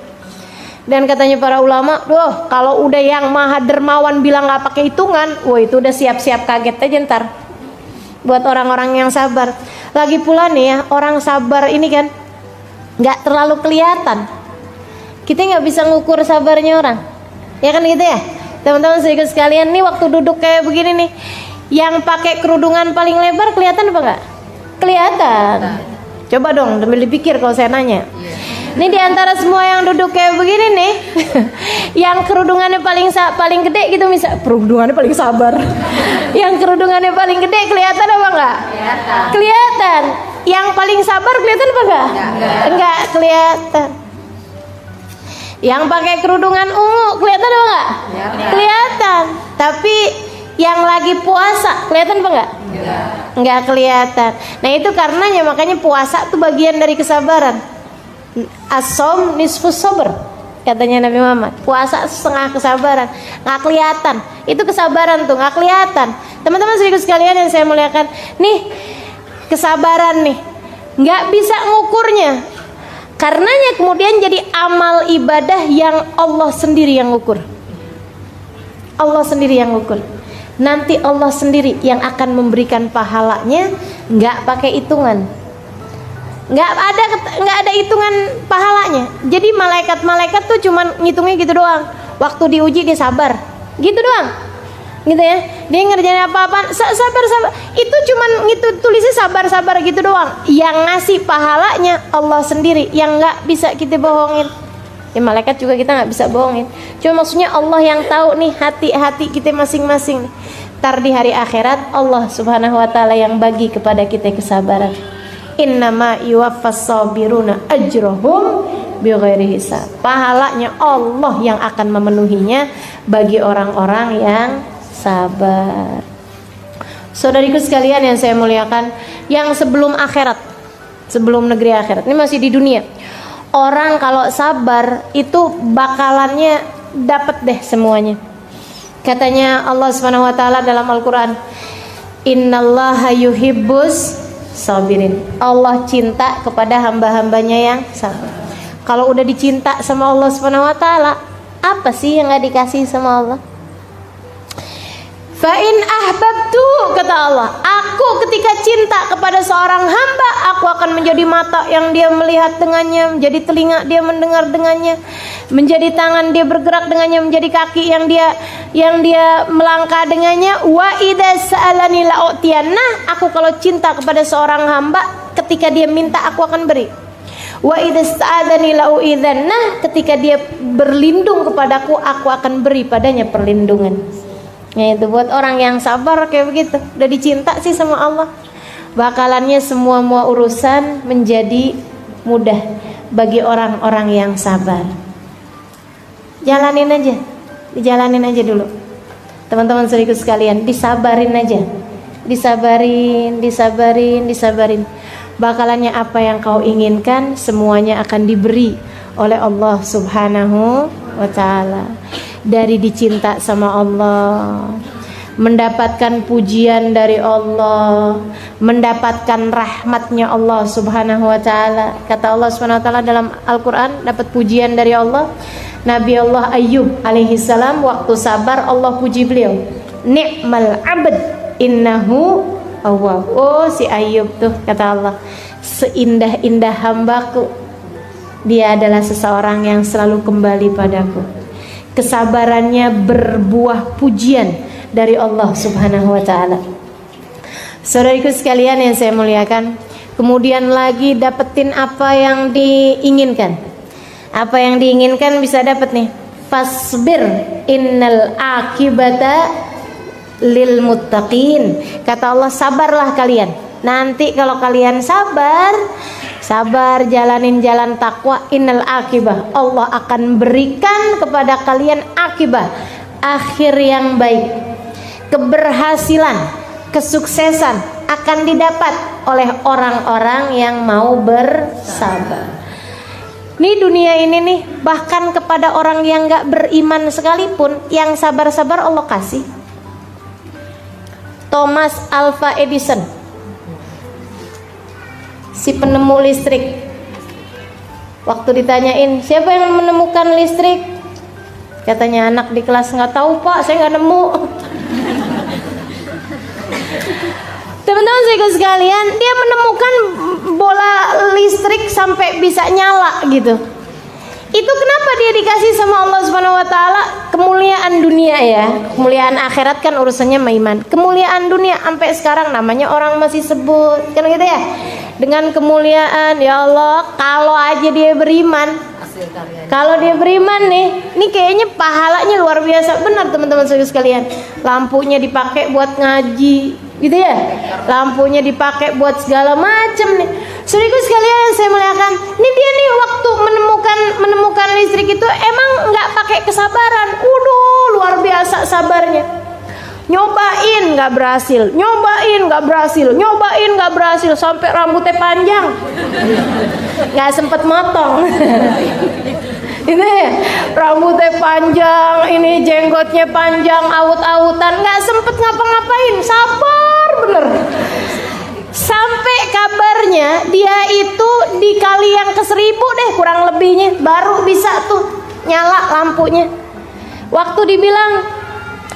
[SPEAKER 1] Dan katanya para ulama, kalau udah yang maha dermawan bilang nggak pakai hitungan, itu udah siap-siap kaget aja ntar. Buat orang-orang yang sabar. Lagi pula nih ya, orang sabar ini kan nggak terlalu kelihatan. Kita nggak bisa ngukur sabarnya orang, ya kan gitu ya, teman-teman saudara sekalian. Nih waktu duduk kayak begini nih, yang pakai kerudungan paling lebar kelihatan apa nggak? Kelihatan. Coba dong, sambil dipikir kalau saya nanya. Ini diantara semua yang duduk kayak begini nih, yang kerudungannya paling gede gitu, misal kerudungannya paling sabar. Yang kerudungannya paling gede kelihatan apa enggak? Kelihatan. Yang paling sabar kelihatan apa enggak? Enggak kelihatan. Yang pakai kerudungan ungu kelihatan apa enggak? Kelihatan. Tapi yang lagi puasa kelihatan apa enggak? Enggak kelihatan. Nah itu karenanya makanya puasa tuh bagian dari kesabaran. As-shaum nisfus sabr, katanya Nabi Muhammad. Puasa setengah kesabaran. Nggak kelihatan. Itu kesabaran tuh nggak kelihatan. Teman-teman saudara sekalian yang saya muliakan, nih kesabaran nih nggak bisa ngukurnya. Karenanya kemudian jadi amal ibadah yang Allah sendiri yang ukur. Allah sendiri yang ukur. Nanti Allah sendiri yang akan memberikan pahalanya, nggak pakai hitungan. Nggak ada hitungan pahalanya. Jadi malaikat tuh cuman ngitungnya gitu doang. Waktu diuji dia sabar, gitu doang, gitu ya. Dia ngerjain apa-apa sabar. Itu cuman gitu, tulisnya sabar gitu doang. Yang ngasih pahalanya Allah sendiri, yang nggak bisa kita bohongin. Ya malaikat juga kita nggak bisa bohongin. Cuma maksudnya Allah yang tahu nih hati-hati kita masing-masing. Ntar di hari akhirat Allah Subhanahu Wa Taala yang bagi kepada kita kesabaran. Innama yuwaffas sabiruna ajrohum bighairi hisab. Pahalanya Allah yang akan memenuhinya bagi orang-orang yang sabar. Saudariku sekalian yang saya muliakan, yang sebelum akhirat, sebelum negeri akhirat, ini masih di dunia. Orang kalau sabar itu bakalannya dapat deh semuanya. Katanya Allah Subhanahu Wa Taala dalam Al-Quran, Innallaha yuhibbus sabirin. Allah cinta kepada hamba-hambanya yang sabar. Kalau udah dicinta sama Allah Subhanahu Wa Taala, apa sih yang nggak dikasih sama Allah? Fa in ahbabtu, kata Allah, aku ketika cinta kepada seorang hamba, aku akan menjadi mata yang dia melihat dengannya, menjadi telinga dia mendengar dengannya, menjadi tangan dia bergerak dengannya, menjadi kaki yang dia melangkah dengannya. Wa idza sa'alani la'utiyanna, aku kalau cinta kepada seorang hamba, ketika dia minta aku akan beri. Wa idza sta'adani la'uidzanna, ketika dia berlindung kepadaku, aku akan beri padanya perlindungan. Ya itu buat orang yang sabar kayak begitu, udah dicinta sih sama Allah, bakalannya semua urusan menjadi mudah bagi orang-orang yang sabar. Jalanin aja dulu, teman-teman saudaraku sekalian, disabarin aja, disabarin. Bakalannya apa yang kau inginkan semuanya akan diberi oleh Allah Subhanahu Wa Taala. Dari dicinta sama Allah, mendapatkan pujian dari Allah, mendapatkan rahmatnya Allah Subhanahu Wa Taala. Kata Allah Subhanahu Wa Taala dalam Al-Quran, dapat pujian dari Allah. Nabi Allah Ayyub alaihi salam waktu sabar, Allah puji beliau, ni'mal abd innahu awwab. Oh si Ayyub tuh, kata Allah, seindah-indah hambaku, dia adalah seseorang yang selalu kembali padaku. Kesabarannya berbuah pujian dari Allah Subhanahu Wa Taala. Saudariku sekalian yang saya muliakan, kemudian lagi dapetin apa yang diinginkan. Apa yang diinginkan bisa dapat nih. Fasbir innal akibata lil muttaqin. Kata Allah, sabarlah kalian. Nanti kalau kalian sabar jalanin jalan takwa, innal akibah, Allah akan berikan kepada kalian akibah, akhir yang baik. Keberhasilan, kesuksesan akan didapat oleh orang-orang yang mau bersabar. Nih dunia ini nih, bahkan kepada orang yang gak beriman sekalipun, yang sabar-sabar Allah kasih. Thomas Alva Edison, si penemu listrik, waktu ditanyain siapa yang menemukan listrik, katanya anak di kelas, nggak tahu pak, saya nggak nemu. Teman-teman saya sekalian, dia menemukan bola listrik sampai bisa nyala gitu. Itu kenapa dia dikasih sama Allah Subhanahu Wa Taala kemuliaan dunia ya, kemuliaan akhirat kan urusannya iman. Kemuliaan dunia sampai sekarang namanya orang masih sebut kan gitu ya. Dengan kemuliaan, ya Allah, kalau aja dia beriman, kalau dia beriman nih, ini kayaknya pahalanya luar biasa benar teman-teman sekalian. Lampunya dipakai buat ngaji, gitu ya. Lampunya dipakai buat segala macam nih. Saudaraku sekalian yang saya muliakan, ini dia nih waktu menemukan listrik itu emang nggak pakai kesabaran. Luar biasa sabarnya. Nyobain nggak berhasil, nyobain nggak berhasil, sampai rambutnya panjang, nggak sempet motong. Ini rambutnya panjang, ini jenggotnya panjang, awut-awutan, nggak sempet ngapa-ngapain, sabar bener. Sampai kabarnya dia itu dikali yang ke 1000 deh kurang lebihnya baru bisa tuh nyala lampunya. Waktu dibilang,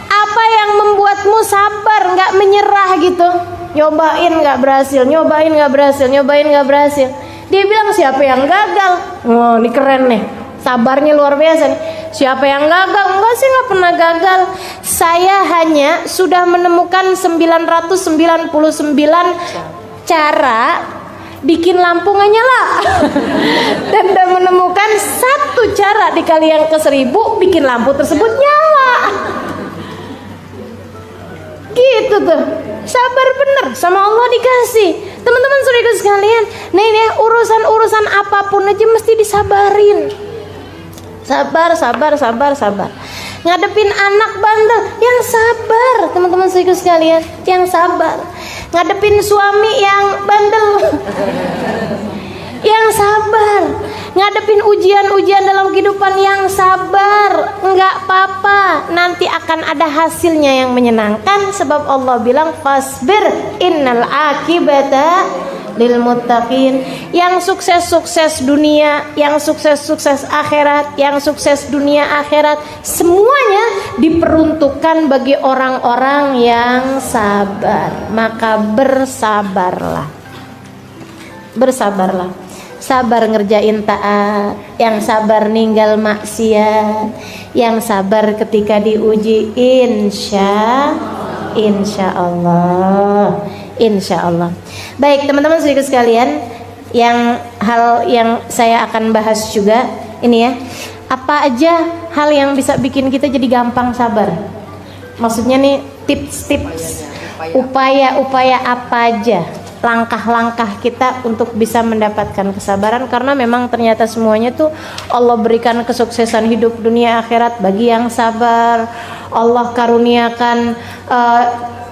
[SPEAKER 1] apa yang membuatmu sabar nggak menyerah gitu? Nyobain nggak berhasil, nyobain nggak berhasil, nyobain nggak berhasil. Dia bilang, siapa yang gagal? Oh, ini keren nih, sabarnya luar biasa nih. Siapa yang gagal? Enggak sih, nggak pernah gagal. Saya hanya sudah menemukan 999 cara bikin lampu nggak nyala. Dan udah menemukan 1 cara dikali yang ke 1000 bikin lampu tersebut nyala. Gitu tuh, sabar bener sama Allah dikasih. Teman-teman saudara sekalian, nah ini ya, urusan apapun aja mesti disabarin. Sabar. Ngadepin anak bandel, yang sabar. Teman-teman saudara sekalian, yang sabar. Ngadepin suami yang bandel, yang sabar. Ngadepin ujian-ujian dalam kehidupan, yang sabar. Enggak apa-apa, nanti akan ada hasilnya yang menyenangkan. Sebab Allah bilang, fasbir innal akibata lil muttaqin. Yang sukses dunia, yang sukses akhirat, yang sukses dunia akhirat, semuanya diperuntukkan bagi orang-orang yang sabar. Maka bersabarlah. Sabar ngerjain taat, yang sabar ninggal maksiat, yang sabar ketika diuji, insya Allah. Baik teman-teman saudara sekalian, hal yang saya akan bahas juga ini ya, apa aja hal yang bisa bikin kita jadi gampang sabar. Maksudnya nih tips-tips, upaya-upaya apa aja, langkah-langkah kita untuk bisa mendapatkan kesabaran. Karena memang ternyata semuanya tuh Allah berikan kesuksesan hidup dunia akhirat bagi yang sabar. Allah karuniakan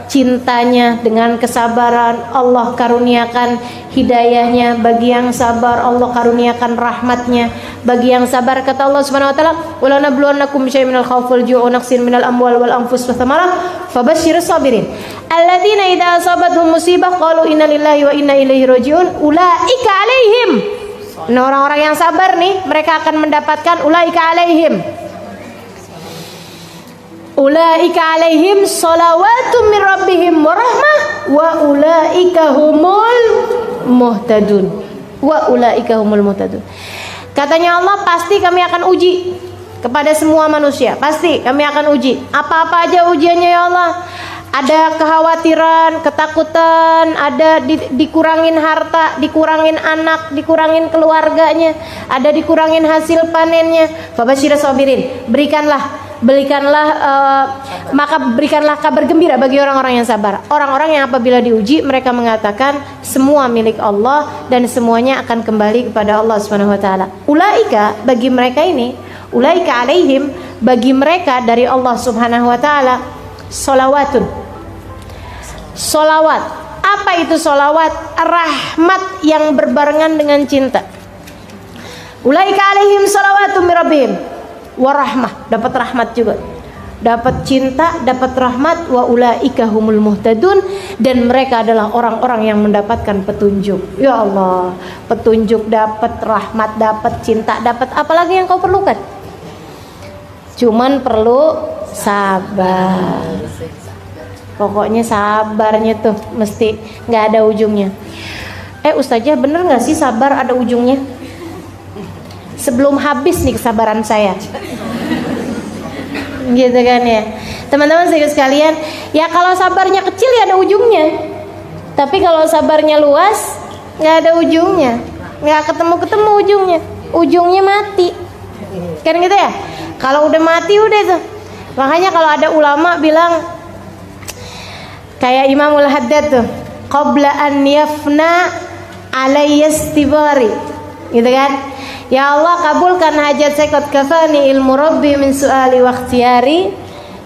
[SPEAKER 1] cintanya dengan kesabaran. Allah karuniakan hidayahnya bagi yang sabar. Allah karuniakan rahmatnya bagi yang sabar. Kata Allah Subhanahu wa taala, "Wala nabluwannakum bisyai'in minal khawfi wal ju'i wa naqsin minal amwali wal anfus wath thamarah fabashshiris sabirin alladzina idza asabatuhum musibah qalu inna lillahi wa inna ilaihi raji'un ulaika alaihim." Nah, orang-orang yang sabar nih, mereka akan mendapatkan ulaika alaihim salawatu min rabbihim wa rahmah wa ulaika humul muhtadun. Katanya Allah, pasti kami akan uji kepada semua manusia. Pasti kami akan uji. Apa-apa aja ujiannya ya Allah. Ada kekhawatiran, ketakutan, ada dikurangin harta, dikurangin anak, dikurangin keluarganya, ada dikurangin hasil panennya. Fabashshiris sabirin. Maka berikanlah kabar gembira bagi orang-orang yang sabar. Orang-orang yang apabila diuji mereka mengatakan semua milik Allah dan semuanya akan kembali kepada Allah Subhanahu wa taala. Ulaika, bagi mereka ini, ulaika alaihim, bagi mereka dari Allah Subhanahu wa taala solawat. Apa itu solawat? Rahmat yang berbarengan dengan cinta. Ulaika alaihim salawatu min rabbihim wa rahmah, dapat rahmat juga, dapat cinta, dapat rahmat. Wa ulaika humul muhtadun, dan mereka adalah orang-orang yang mendapatkan petunjuk. Ya Allah, petunjuk dapat, rahmat dapat, cinta dapat, apalagi yang kau perlukan? Cuman perlu sabar. Pokoknya sabarnya tuh mesti nggak ada ujungnya. Ustazah, bener nggak sih sabar ada ujungnya? Sebelum habis nih kesabaran saya, gitu kan ya, teman-teman sekalian. Ya kalau sabarnya kecil ya ada ujungnya, tapi kalau sabarnya luas nggak ada ujungnya, nggak ketemu ujungnya mati, kan gitu ya. Kalau udah mati udah tuh. Makanya kalau ada ulama bilang kayak Imamul Haddad tuh, qabla an yafna alayya istibari, gitu kan. Ya Allah, kabulkan hajat saya, qad kafani ilmu rabbi min su'ali wa ikhtiyari,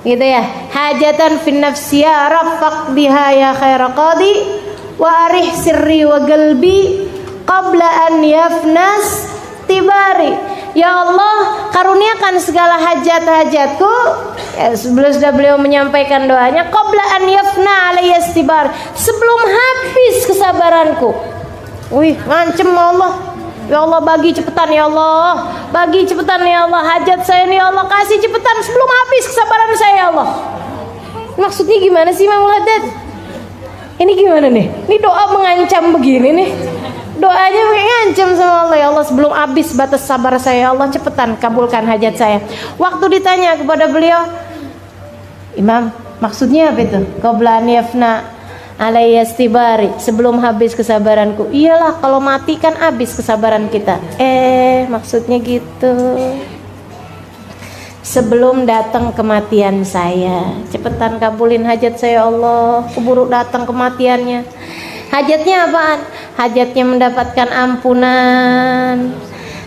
[SPEAKER 1] gitu ya. Hajatan fin nafsi ya raffaq biha ya khaira qadi wa arih sirri wa qalbi qabla an yafnas tibari. Ya Allah, karuniakan segala hajat-hajatku. Ya, sudah beliau menyampaikan doanya, qabla an yafna alayya istibar, sebelum habis kesabaranku. Wih, ngancem Allah. Ya Allah, bagi cepetan ya Allah, bagi cepetan ya Allah, hajat saya nih ya Allah, kasih cepetan sebelum habis kesabaran saya ya Allah. Maksudnya gimana sih Imam Haddad? Ini gimana nih? Ini doa mengancam begini nih. Doanya mengancam sama Allah, ya Allah sebelum habis batas sabar saya ya Allah, cepetan kabulkan hajat saya. Waktu ditanya kepada beliau, Imam, maksudnya apa itu? Qabla an yafna alayya istibari, sebelum habis kesabaranku. Iyalah, kalau mati kan habis kesabaran kita. Maksudnya gitu. Sebelum datang kematian saya, cepetan kabulin hajat saya Allah, keburu datang kematiannya. Hajatnya apaan? Hajatnya mendapatkan ampunan.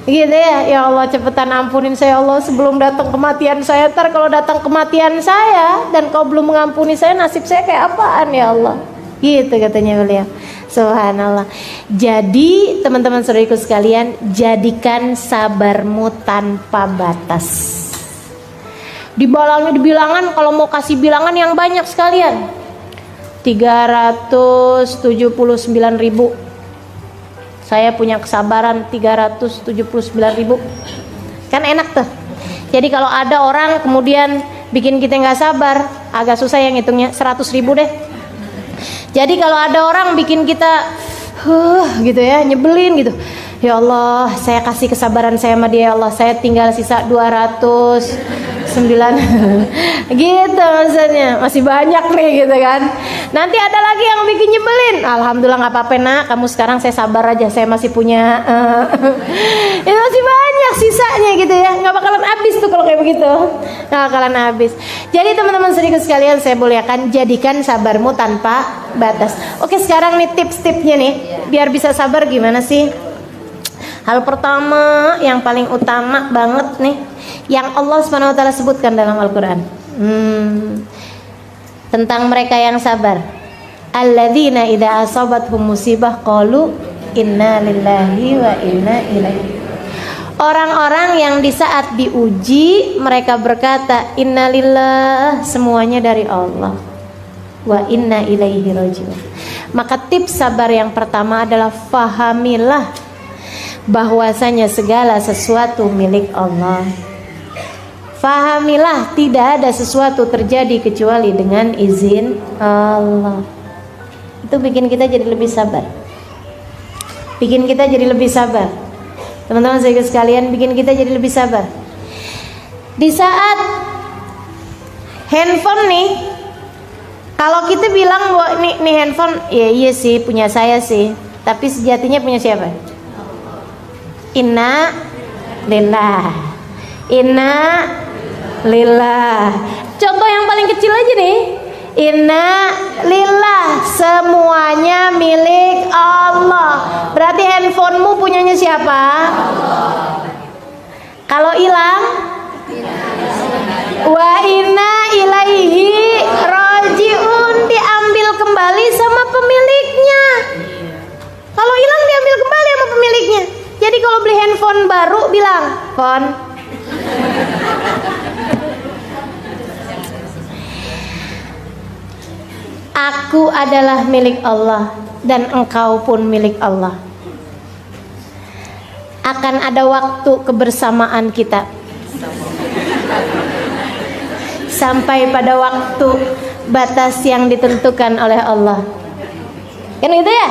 [SPEAKER 1] Gitu ya, ya Allah cepetan ampunin saya Allah sebelum datang kematian saya. Ntar kalau datang kematian saya dan kau belum mengampuni saya, nasib saya kayak apaan ya Allah? Gitu katanya beliau. Subhanallah. Jadi teman-teman saudariku sekalian, jadikan sabarmu tanpa batas. Dibilangan, kalau mau kasih bilangan yang banyak sekalian, 379.000. Saya punya kesabaran 379.000. Kan enak tuh. Jadi kalau ada orang kemudian bikin kita nggak sabar, agak susah yang ngitungnya, 100.000 deh. Jadi kalau ada orang bikin kita gitu ya, nyebelin gitu, ya Allah saya kasih kesabaran saya sama dia ya Allah, saya tinggal sisa 209 gitu maksudnya, masih banyak nih gitu kan. Nanti ada lagi yang bikin nyebelin, alhamdulillah nggak apa-apa nak, kamu sekarang saya sabar aja, saya masih punya itu masih banyak sisanya gitu ya, nggak bakalan habis tuh kalau kayak begitu, nggak bakalan habis. Jadi teman-teman saudaraku sekalian, saya muliakan, jadikan sabarmu tanpa batas. Oke, sekarang nih tips-tipsnya nih biar bisa sabar gimana sih? Hal pertama yang paling utama banget nih, yang Allah SWT sebutkan dalam Al-Quran, tentang mereka yang sabar. Alladzina idza asabathum musibah qalu inna lillahi wa inna ilaihi. Orang-orang yang di saat diuji mereka berkata innalillah, semuanya dari Allah, wa inna ilaihi rajiun. Maka tips sabar yang pertama adalah fahamilah bahwasanya segala sesuatu milik Allah. Fahamilah tidak ada sesuatu terjadi kecuali dengan izin Allah. Itu bikin kita jadi lebih sabar. Bikin kita jadi lebih sabar. Teman-teman saya sekalian, bikin kita jadi lebih sabar. Di saat handphone nih, kalau kita bilang bahwa nih handphone, ya iya sih punya saya sih, tapi sejatinya punya siapa? Inna lillah. Inna lillah. Contoh yang paling kecil aja nih, inna lillah, semuanya milik Allah. Berarti handphonemu punyanya siapa? Allah. Kalau hilang, wa inna ilaihi rajiun, diambil kembali sama pemiliknya. Kalau hilang diambil kembali sama pemiliknya. Jadi kalau beli handphone baru bilang, "Fon, aku adalah milik Allah dan engkau pun milik Allah. Akan ada waktu kebersamaan kita sampai pada waktu batas yang ditentukan oleh Allah." Kan gitu ya?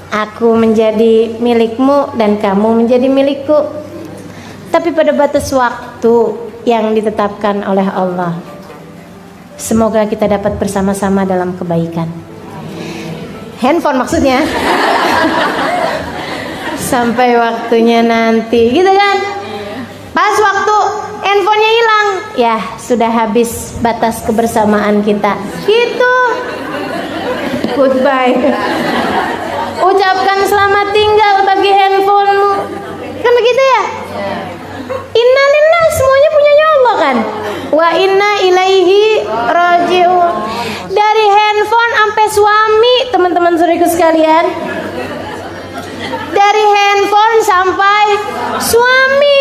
[SPEAKER 1] Aku menjadi milikmu dan kamu menjadi milikku, tapi pada batas waktu yang ditetapkan oleh Allah. Semoga kita dapat bersama-sama dalam kebaikan. Handphone maksudnya. Sampai waktunya nanti, gitu kan? Pas waktu handphonenya hilang, ya sudah habis batas kebersamaan kita. Gitu. Goodbye. Ucapkan selamat tinggal bagi handphonemu. Kan begitu ya? Innalillah, semuanya punyanya Allah kan? Wa inna ilaihi rajiun. Dari handphone sampai suami, teman-teman saudaraku sekalian. Dari handphone sampai suami,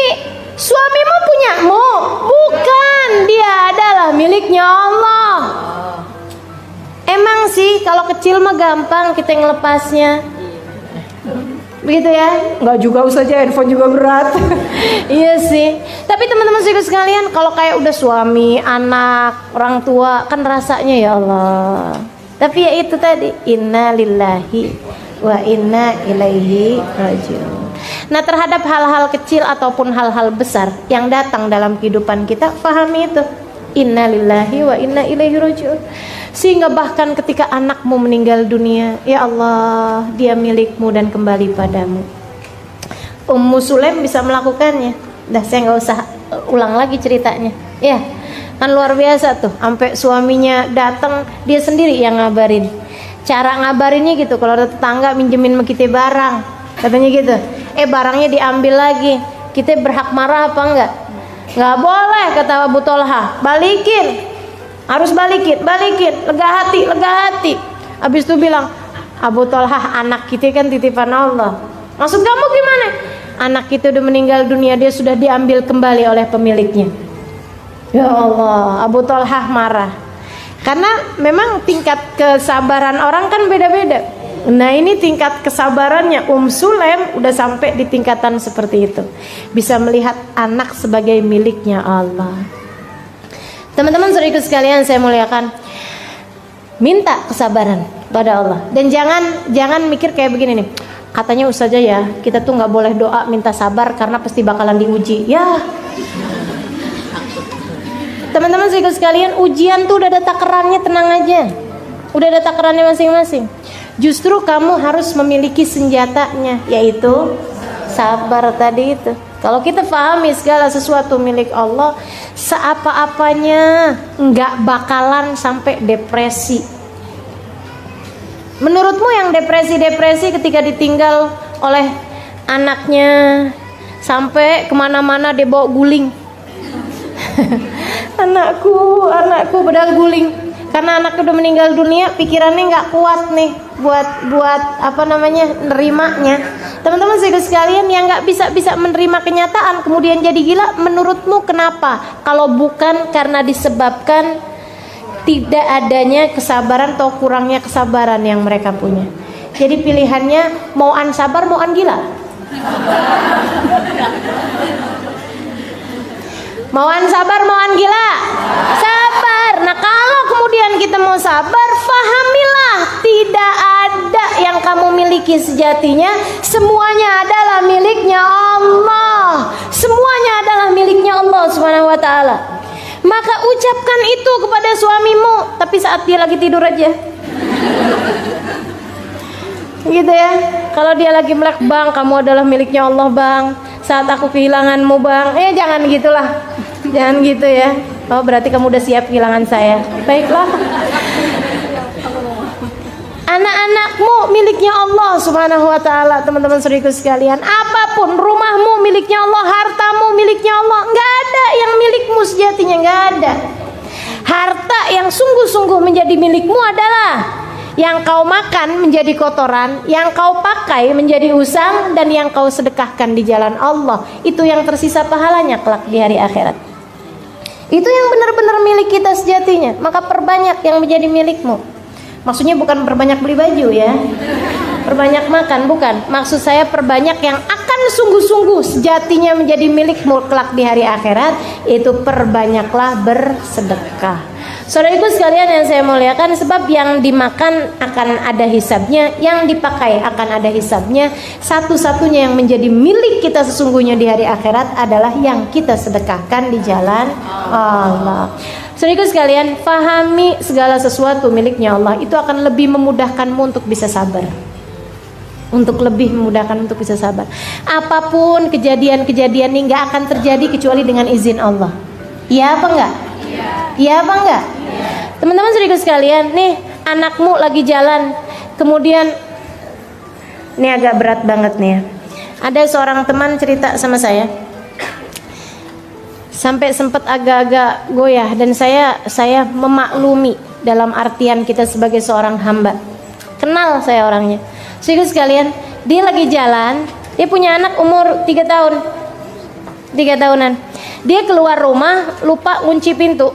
[SPEAKER 1] kecil mah gampang kita ngelepasnya. Begitu ya? Nggak juga usah aja, handphone juga berat. Iya sih. Tapi teman-teman sekalian, kalau kayak udah suami, anak, orang tua, kan rasanya ya Allah. Tapi ya itu tadi, inna lillahi wa inna ilaihi rajiun. Nah, terhadap hal-hal kecil ataupun hal-hal besar yang datang dalam kehidupan kita, pahami itu. Inna lillahi wa inna ilaihi rajiun. Sehingga bahkan ketika anakmu meninggal dunia, ya Allah, dia milikmu dan kembali padamu. Ummu Sulaim bisa melakukannya. Dah saya nggak usah ulang lagi ceritanya. Ya, kan luar biasa tuh. Sampai suaminya datang, dia sendiri yang ngabarin. Cara ngabarinnya gitu, kalau ada tetangga minjemin sama kita barang, katanya gitu. Barangnya diambil lagi, kita berhak marah apa enggak? Nggak boleh, kata Abu Thalha, balikin, harus balikin, lega hati. Habis itu bilang, Abu Thalha, anak kita kan titipan Allah. Maksud kamu gimana? Anak kita udah meninggal dunia, dia sudah diambil kembali oleh pemiliknya. Ya Allah, Abu Thalha marah. Karena memang tingkat kesabaran orang kan beda-beda. Nah, ini tingkat kesabarannya Sulaim udah sampai di tingkatan seperti itu. Bisa melihat anak sebagai miliknya Allah. Teman-teman saudaraku sekalian saya muliakan, minta kesabaran pada Allah. Dan jangan mikir kayak begini nih. Katanya ustazah ya, kita tuh nggak boleh doa minta sabar karena pasti bakalan diuji. Ya. Teman-teman saudaraku sekalian, ujian tuh udah ada takarannya, tenang aja. Udah ada takarannya masing-masing. Justru kamu harus memiliki senjatanya, yaitu sabar tadi itu. Kalau kita pahami segala sesuatu milik Allah, seapa-apanya nggak bakalan sampai depresi. Menurutmu yang depresi ketika ditinggal oleh anaknya, sampai kemana-mana dia bawa guling. anakku padahal guling. Karena anak udah meninggal dunia, pikirannya nggak kuat nih buat nerimanya. Teman-teman sekalian yang nggak bisa menerima kenyataan kemudian jadi gila, menurutmu kenapa? Kalau bukan karena disebabkan tidak adanya kesabaran atau kurangnya kesabaran yang mereka punya. Jadi pilihannya mau an sabar, mau an gila. Mau an sabar, mau an gila. Sabar. Nah, kalau kemudian kita mau sabar, fahamilah tidak ada yang kamu miliki sejatinya. Semuanya adalah miliknya Allah. Semuanya adalah miliknya Allah Subhanahu wa taala. Maka ucapkan itu kepada suamimu, tapi saat dia lagi tidur aja. Gitu ya. Kalau dia lagi melek, "Bang, kamu adalah miliknya Allah, Bang. Saat aku kehilanganmu, Bang." Jangan gitulah. Jangan gitu ya. Oh, berarti kamu udah siap kehilangan saya. Baiklah. Anak-anakmu miliknya Allah Subhanahu wa taala, teman-teman saudaraku sekalian. Apapun, rumahmu miliknya Allah, hartamu miliknya Allah. Enggak ada yang milikmu sejatinya, enggak ada. Harta yang sungguh-sungguh menjadi milikmu adalah yang kau makan menjadi kotoran, yang kau pakai menjadi usang, dan yang kau sedekahkan di jalan Allah. Itu yang tersisa pahalanya kelak di hari akhirat. Itu yang benar-benar milik kita sejatinya. Maka perbanyak yang menjadi milikmu. Maksudnya bukan perbanyak beli baju ya, perbanyak makan, bukan. Maksud saya perbanyak yang akan sungguh-sungguh sejatinya menjadi milikmu kelak di hari akhirat. Itu perbanyaklah bersedekah. Saudaraku sekalian yang saya muliakan, sebab yang dimakan akan ada hisabnya, yang dipakai akan ada hisabnya. Satu-satunya yang menjadi milik kita sesungguhnya di hari akhirat adalah yang kita sedekahkan di jalan Allah. Saudaraku sekalian, pahami segala sesuatu miliknya Allah, itu akan lebih memudahkanmu untuk bisa sabar. Untuk lebih memudahkan untuk bisa sabar. Apapun kejadian-kejadian ini nggak akan terjadi kecuali dengan izin Allah. Iya apa enggak? Iya apa enggak? Teman-teman saudaraku sekalian, nih anakmu lagi jalan, kemudian ini agak berat banget nih ya. Ada seorang teman cerita sama saya, sampai sempat agak-agak goyah, dan saya memaklumi dalam artian kita sebagai seorang hamba. Kenal saya orangnya. Saudaraku sekalian, dia lagi jalan, dia punya anak umur 3 tahunan. Dia keluar rumah lupa kunci pintu.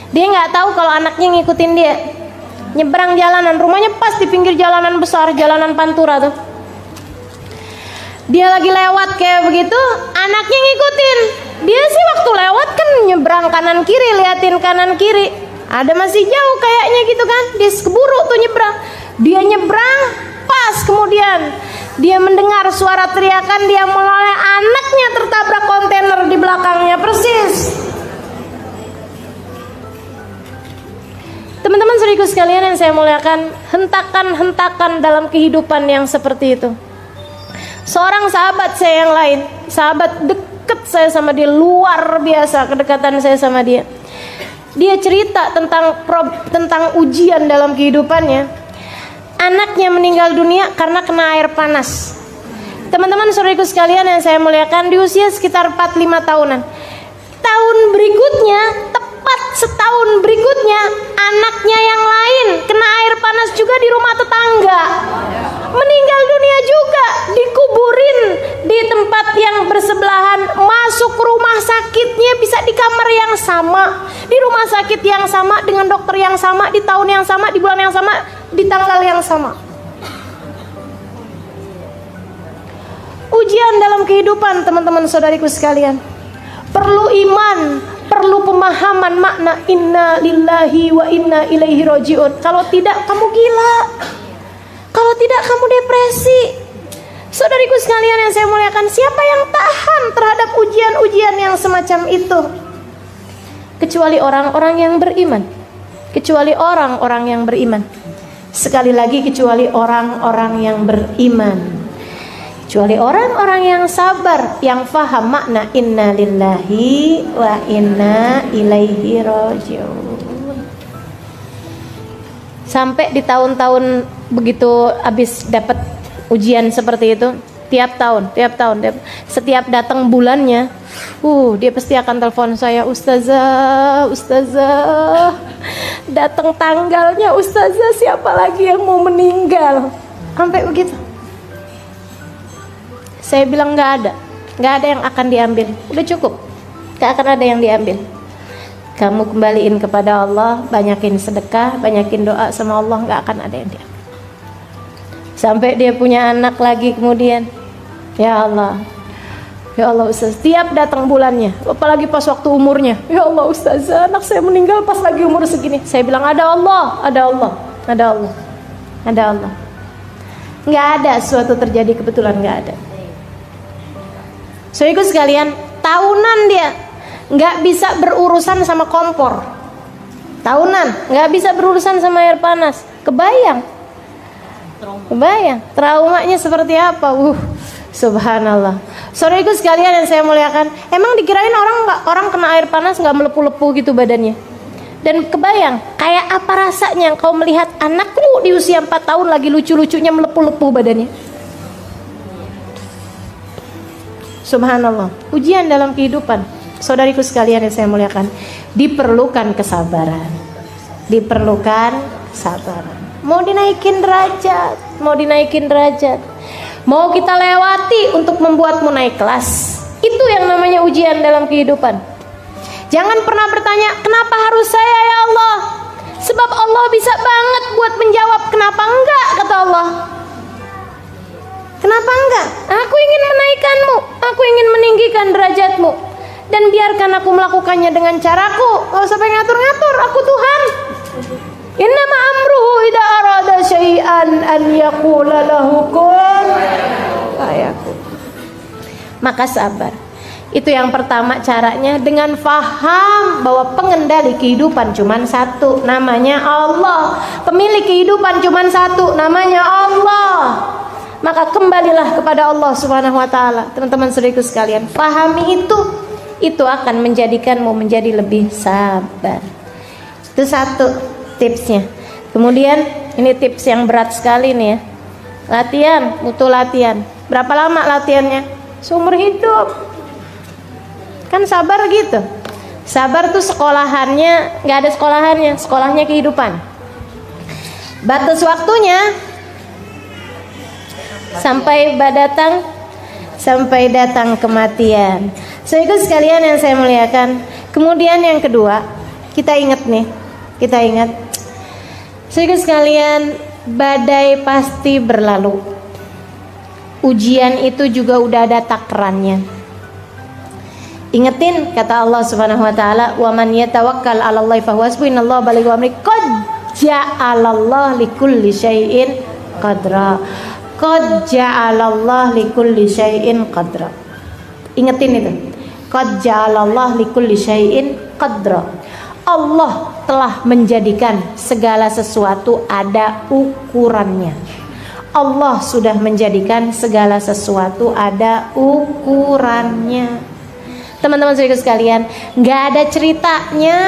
[SPEAKER 1] Dia nggak tahu kalau anaknya ngikutin dia. nyebrang jalanan, rumahnya pas di pinggir jalanan besar, jalanan Pantura tuh. Dia lagi lewat kayak begitu, anaknya ngikutin. Dia sih waktu lewat kan nyebrang kanan kiri, liatin kanan kiri. Ada masih jauh kayaknya gitu kan. Dia keburu tuh nyebrang. Dia nyebrang, pas kemudian dia mendengar suara teriakan, dia mulai anaknya tertabrak kontainer di belakangnya persis. Teman-teman saudaraku sekalian yang saya muliakan, hentakan-hentakan dalam kehidupan yang seperti itu. Seorang sahabat saya yang lain, sahabat deket saya sama dia, luar biasa kedekatan saya sama dia. Dia cerita tentang ujian dalam kehidupannya. Anaknya meninggal dunia karena kena air panas. Teman-teman saudaraku sekalian yang saya muliakan, di usia sekitar 4-5 tahunan. Tahun berikutnya, tepat setahun berikutnya, anaknya yang lain kena air panas juga di rumah tetangga. Meninggal dunia juga, dikuburin di tempat yang bersebelahan, masuk rumah sakitnya bisa di kamar yang sama, di rumah sakit yang sama, dengan dokter yang sama, di tahun yang sama, di bulan yang sama, di tanggal yang sama. Ujian dalam kehidupan teman-teman saudariku sekalian, perlu iman, perlu pemahaman makna inna lillahi wa inna ilaihi rajiun. Kalau tidak kamu gila, kalau tidak kamu depresi. Saudariku sekalian yang saya muliakan, siapa yang tahan terhadap ujian-ujian yang semacam itu? Kecuali orang-orang yang beriman. Kecuali orang-orang yang beriman. Sekali lagi, kecuali orang-orang yang beriman, kecuali orang-orang yang sabar, yang faham makna inna lillahi wa inna ilaihi rajiun. Sampai di tahun-tahun begitu habis dapat ujian seperti itu, tiap tahun, setiap datang bulannya, dia pasti akan telepon saya, Ustazah, datang tanggalnya Ustazah, siapa lagi yang mau meninggal? Sampai begitu. Saya bilang nggak ada yang akan diambil, udah cukup, nggak akan ada yang diambil. Kamu kembaliin kepada Allah, banyakin sedekah, banyakin doa sama Allah, nggak akan ada yang diambil. Sampai dia punya anak lagi kemudian, ya Allah Ustaz, tiap datang bulannya, apalagi pas waktu umurnya, ya Allah Ustaz, anak saya meninggal pas lagi umur segini. Saya bilang ada Allah. Nggak ada suatu terjadi kebetulan, nggak ada. So ikut sekalian, tahunan dia nggak bisa berurusan sama kompor, tahunan nggak bisa berurusan sama air panas. Kebayang traumanya seperti apa? Subhanallah. Saudaraku sekalian yang saya muliakan, emang dikirain orang kena air panas nggak melepuh-lepuh gitu badannya? Dan kebayang kayak apa rasanya kau melihat anakmu di usia 4 tahun lagi lucu-lucunya melepuh-lepuh badannya? Subhanallah. Ujian dalam kehidupan, saudariku sekalian yang saya muliakan, diperlukan kesabaran. Mau dinaikin derajat, mau kita lewati untuk membuatmu naik kelas. Itu yang namanya ujian dalam kehidupan. Jangan pernah bertanya, kenapa harus saya ya Allah? Sebab Allah bisa banget buat menjawab. Kenapa enggak, kata Allah. Kenapa enggak? Aku ingin menaikkanmu, aku ingin meninggikan derajatmu, dan biarkan aku melakukannya dengan caraku. Gak usah pengen ngatur-ngatur, aku Tuhan. Innama amruhu idza arada syai'an an yaqula lahu kun fayakun. Maka sabar. Itu yang pertama caranya, dengan faham bahwa pengendali kehidupan cuma satu, namanya Allah. Pemilik kehidupan cuma satu, namanya Allah. Maka kembalilah kepada Allah Subhanahu wa taala. Teman-teman saudaraku sekalian, pahami itu akan menjadikanmu menjadi lebih sabar. Itu satu tipsnya. Kemudian ini tips yang berat sekali nih ya. Latihan, butuh latihan. Berapa lama latihannya? Seumur hidup. Kan sabar gitu. Sabar tuh sekolahannya nggak ada sekolahannya, sekolahnya kehidupan. Batas waktunya sampai datang kematian. Saudara sekalian yang saya muliakan. Kemudian yang kedua, kita ingat Saudara sekalian, badai pasti berlalu. Ujian itu juga udah ada takarannya. Ingetin kata Allah Subhanahu wa taala, "Wa man yatawakkal 'alallahi fahuwa hasbuh, innallaha balighu amri, qad ja'alallahu likulli syai'in qadra." Qad ja'alallahu likulli syai'in qadra. Ingetin itu. Qad ja'alallahu likulli syai'in qadra. Allah telah menjadikan segala sesuatu ada ukurannya. Allah sudah menjadikan segala sesuatu ada ukurannya. Teman-teman saudara sekalian, nggak ada ceritanya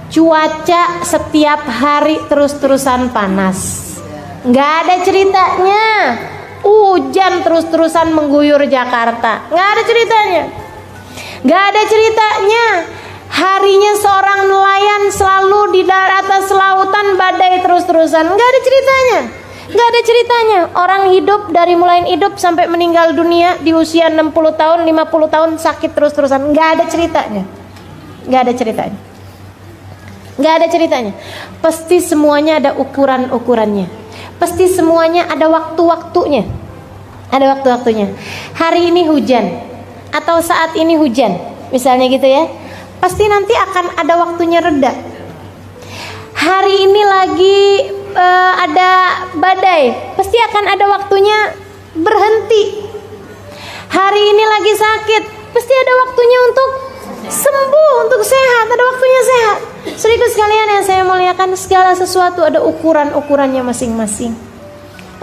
[SPEAKER 1] cuaca setiap hari terus-terusan panas. Nggak ada ceritanya hujan terus-terusan mengguyur Jakarta. Nggak ada ceritanya. Nggak ada ceritanya harinya seorang nelayan selalu di atas lautan badai terus-terusan. Nggak ada ceritanya. Nggak ada ceritanya orang hidup dari mulai hidup sampai meninggal dunia di usia 60 tahun, 50 tahun sakit terus-terusan. Nggak ada ceritanya. Nggak ada ceritanya. Nggak ada ceritanya. Pasti semuanya ada ukuran-ukurannya. Pasti semuanya ada waktu-waktunya. Ada waktu-waktunya. Hari ini hujan atau saat ini hujan, misalnya gitu ya. Pasti nanti akan ada waktunya reda. Hari ini lagi ada badai, pasti akan ada waktunya berhenti. Hari ini lagi sakit, pasti ada waktunya untuk sembuh, untuk sehat, ada waktunya sehat. Saudara sekalian yang saya muliakan, segala sesuatu ada ukuran-ukurannya masing-masing.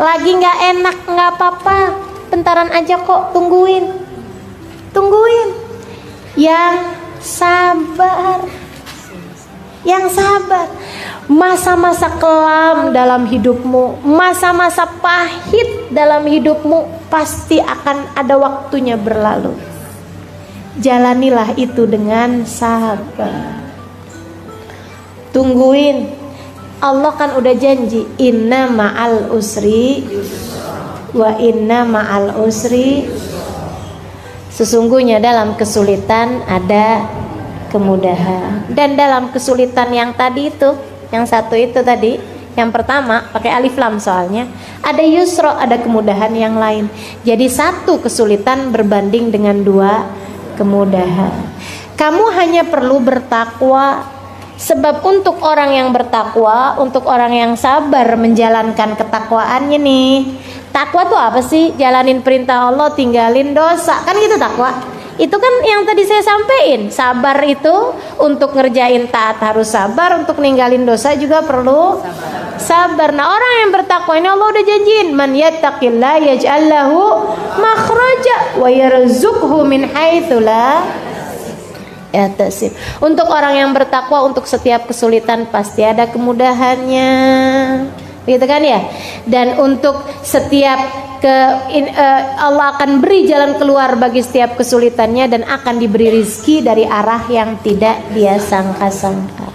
[SPEAKER 1] Lagi nggak enak, nggak apa-apa, bentaran aja kok, tungguin. Yang sabar. Masa-masa kelam dalam hidupmu, masa-masa pahit dalam hidupmu pasti akan ada waktunya berlalu. Jalanilah itu dengan sabar. Tungguin. Allah kan udah janji, inna ma'al usri wa inna ma'al usri, sesungguhnya dalam kesulitan ada kemudahan. Dan dalam kesulitan yang tadi itu, yang satu itu tadi, yang pertama pakai alif lam soalnya, ada yusra, ada kemudahan yang lain. Jadi satu kesulitan berbanding dengan dua kemudahan. Kamu hanya perlu bertakwa, sebab untuk orang yang bertakwa, untuk orang yang sabar menjalankan ketakwaannya nih. Takwa tuh apa sih? Jalanin perintah Allah, tinggalin dosa, kan gitu takwa. Itu kan yang tadi saya sampaikan. Sabar itu untuk ngerjain taat harus sabar, untuk ninggalin dosa juga perlu sabar. Nah, orang yang bertakwa ini Allah udah janjiin, man yattaqillah yaj'al lahu makhraja wa yarzuqhu min haitsu la yahtasib. Untuk orang yang bertakwa, untuk setiap kesulitan pasti ada kemudahannya. Gitu kan ya? Dan untuk setiap Allah akan beri jalan keluar bagi setiap kesulitannya, dan akan diberi rizki dari arah yang tidak dia sangka-sangka.